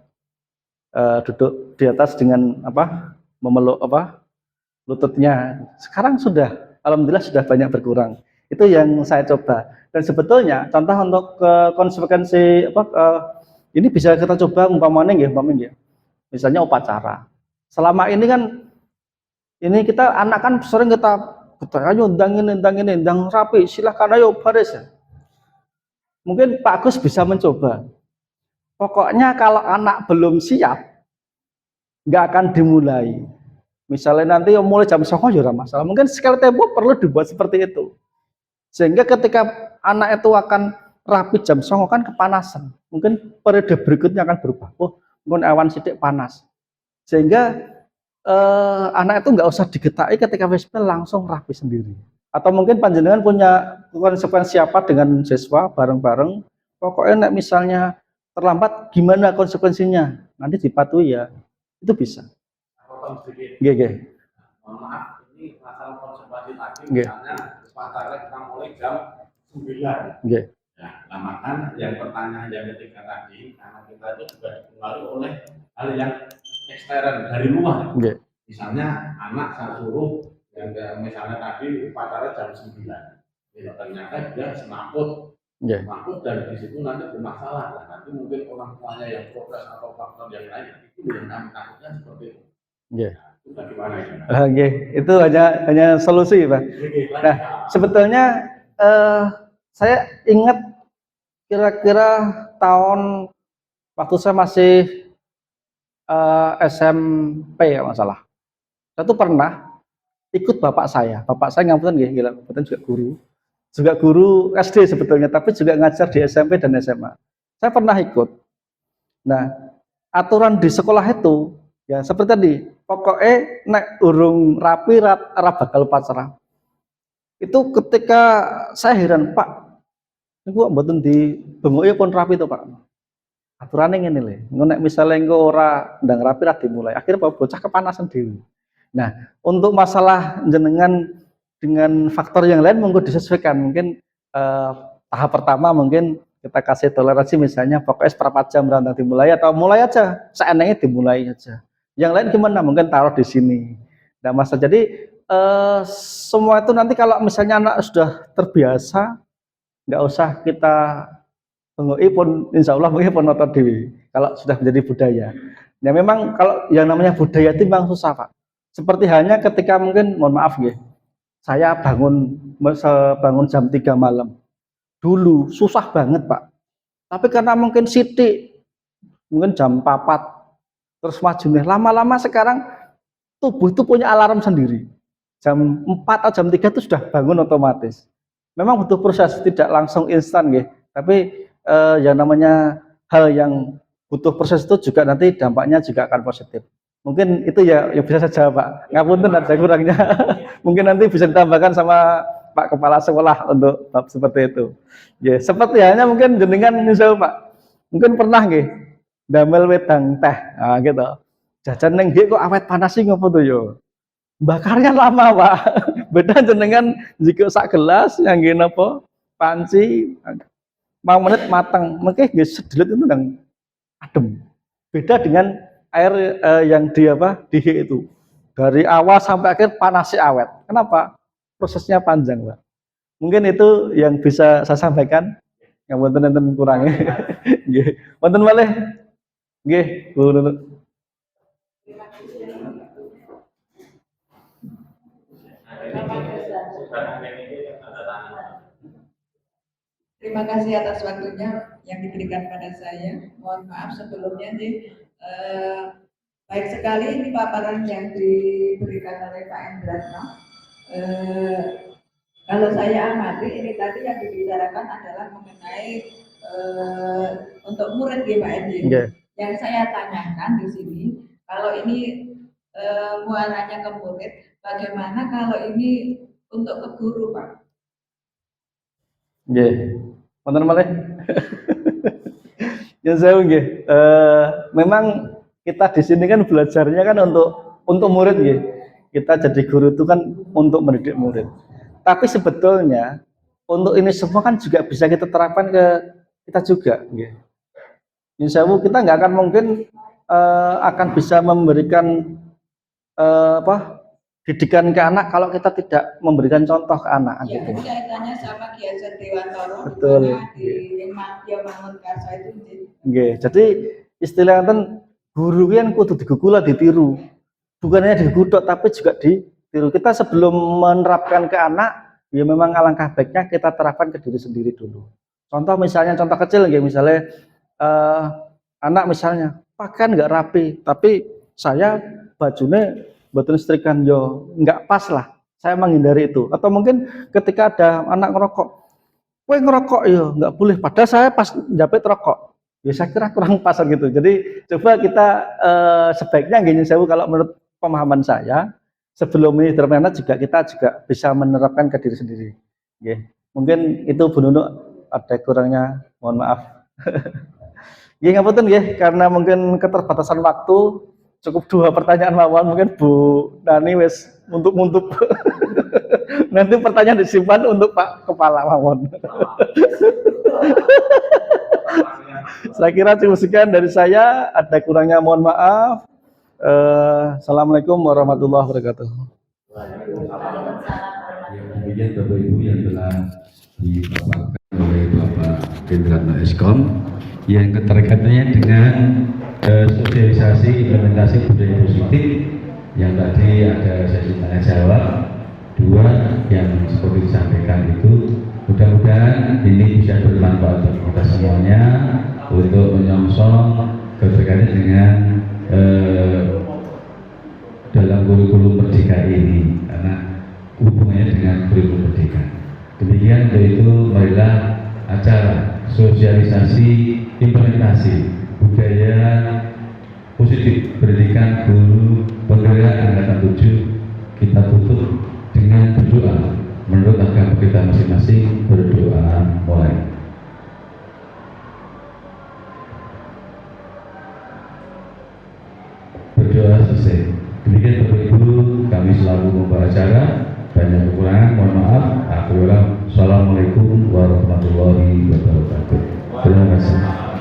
duduk di atas dengan memeluk lututnya. Sekarang sudah alhamdulillah sudah banyak berkurang. Itu yang saya coba. Dan sebetulnya contoh untuk konsekuensi ini bisa kita coba umpamanya ya. Misalnya upacara. Selama ini kan kita anak kan sering kita ayo undang rapi, silahkan ayo baris ya. Mungkin Pak Gus bisa mencoba. Pokoknya kalau anak belum siap, nggak akan dimulai. Misalnya nanti mulai jam 09.00 ya masalah. Mungkin sekali tempo perlu dibuat seperti itu. Sehingga ketika anak itu akan rapi jam 09.00 kan kepanasan. Mungkin periode berikutnya akan berubah. Oh, mungkin awan sidik panas. Sehingga anak itu nggak usah digetaki ketika WSP langsung rapi sendiri. Atau mungkin panjenengan punya konsekuensi apa dengan siswa bareng-bareng. Pokoknya misalnya terlambat gimana konsekuensinya? Nanti dipatuhi ya. Itu bisa. Nggih. Mohon maaf, ini masalah konsekuensi tadi misalnya kesepakatan kita mulai jam 9. Nggih. Nah, maka yang pertanyaan yang ketiga tadi, karena kita itu juga dipengaruhi oleh hal yang ekstern dari luar. Okay. Misalnya anak saya suruh yang misalnya tadi upacara jam 9. Ya, ternyata dia semaput. Okay. Semaput dan di situ nanti bermasalah. Nah, nanti mungkin orang tuanya yang protes atau faktor yang lain itu yang kami takutkan seperti itu. Okay. Nah, itu bagaimana ya? Okay. Itu hanya solusi Pak. Okay, nah sebetulnya saya ingat kira-kira tahun waktu saya masih SMP ya masalah. Saya tuh pernah ikut bapak saya ngapunten nggih, ngapunten juga guru SD sebetulnya, tapi juga ngajar di SMP dan SMA. Saya pernah ikut. Nah, aturan di sekolah itu ya seperti tadi, pokoknya nek urung rapi ora bakal pacaran. Itu ketika saya heran, Pak, niku mboten dibengoki pun rapi to, Pak. Aturannya ngene lho, engko nek misale engko ora ndang rapi ra dimulai, akhirnya bocah kepanasan dhewe. Nah, untuk masalah jenengan dengan faktor yang lain monggo disesuaikan. Mungkin tahap pertama mungkin kita kasih toleransi misalnya pokoknya seperempat jam nanti dimulai, atau mulai aja seenaknya dimulai aja. Yang lain gimana? Mungkin taruh di sini. Nah, masa jadi semua itu nanti kalau misalnya anak sudah terbiasa, nggak usah kita pengoi pun insya Allah mungkin pun nonton dewi kalau sudah menjadi budaya. Ya memang kalau yang namanya budaya itu memang susah, Pak. Seperti hanya ketika mungkin mohon maaf ya, saya bangun jam 3 malam. Dulu susah banget, Pak. Tapi karena mungkin sidik, mungkin jam 4 terus maju nih. Lama-lama sekarang tubuh itu punya alarm sendiri. Jam 4 atau jam 3 itu sudah bangun otomatis. Memang butuh proses, tidak langsung instan ya. Tapi yang namanya hal yang butuh proses itu juga nanti dampaknya juga akan positif. Mungkin itu ya bisa saja, Pak. Ngapunten ada kurangnya. Mungkin nanti bisa ditambahkan sama Pak Kepala Sekolah untuk bab seperti itu. Ya, seperti hanya mungkin jenengan misalnya Pak, mungkin pernah nggih damel wedang teh, nah, gitu. Jajan neng kok awet panas sih ngopo tuh yo. Bakarnya lama, Pak. Beda jenengan jika sak gelas yang gini apa panci mau menit matang, mungkin nggih sedelit itu nang adem. Beda dengan air yang di itu dari awal sampai akhir panasnya awet. Kenapa? Prosesnya panjang, Pak. Mungkin itu yang bisa saya sampaikan. Yang wonten kurangnya. Nggih. Wonten malih. Nggih, Bu Nunut. Terima kasih atas waktunya yang diberikan pada saya. Mohon maaf sebelumnya nih, baik sekali ini paparan yang diberikan oleh Pak Endratno. Kalau saya amati ini tadi yang dibicarakan adalah mengenai untuk murid ya Pak Endi. Yeah. Yang saya tanyakan di sini, kalau ini muaranya ke murid, bagaimana kalau ini untuk ke guru, Pak? Nggih. Wonten malih. Ya saya nggih. Memang kita di sini kan belajarnya kan untuk murid nggih. Kita jadi guru itu kan untuk mendidik murid. Tapi sebetulnya untuk ini semua kan juga bisa kita terapkan ke kita juga nggih. Insya Allah kita nggak akan mungkin akan bisa memberikan didikan ke anak kalau kita tidak memberikan contoh ke anak. Ya, gitu. kaitannya sama Ki Hajar Dewantoro. Betul. Di Mangun Karsa itu. Nggih, jadi istilah kan guru yang kudu digugula ditiru. Bukannya digutok tapi juga ditiru. Kita sebelum menerapkan ke anak, ya memang alangkah baiknya kita terapkan ke diri sendiri dulu. Contoh misalnya contoh kecil nggih, misalnya anak misalnya pakaian nggak rapi, tapi saya bajunya betul istrikan yo nggak pas lah, saya menghindari itu. Atau mungkin ketika ada anak ngerokok, kowe ngerokok yo nggak boleh, padahal saya pas jepit rokok, ya saya kira kurang pas gitu. Jadi coba kita sebaiknya gini saya kalau menurut pemahaman saya sebelum ini terpena juga kita juga bisa menerapkan ke diri sendiri. Ya, mungkin itu Bu Nunu ada kurangnya, mohon maaf. Ya ngapunten ya, karena mungkin keterbatasan waktu. Cukup 2 pertanyaan mawon, mungkin Bu Nani wes muntuk-muntuk. Nanti pertanyaan disimpan untuk Pak Kepala mawon. Saya kira cukup sekian dari saya, ada kurangnya mohon maaf. Assalamualaikum warahmatullahi wabarakatuh. Demikian Bapak Ibu yang telah dipaparkan oleh Bapak Endratno Eskom yang keterkaitannya dengan sosialisasi implementasi budaya positif, yang tadi ada sesi tanya jawab, 2 yang seperti disampaikan itu Mudah-mudahan ini bisa bermanfaat bagi kita semuanya untuk menyongsong berkaitan dengan dalam kurikulum merdeka ini, karena hubungannya dengan kurikulum merdeka. Demikian, untuk itu marilah acara sosialisasi implementasi budaya positif pendidikan guru penggerak angkatan 7 kita tutup dengan berdoa menurut agama kita masing-masing. Berdoa mulai. Berdoa selesai. Demikian Bapak Ibu, kami selalu membawa acara, banyak kekurangan, mohon maaf. Assalamualaikum warahmatullahi wabarakatuh. Terima kasih.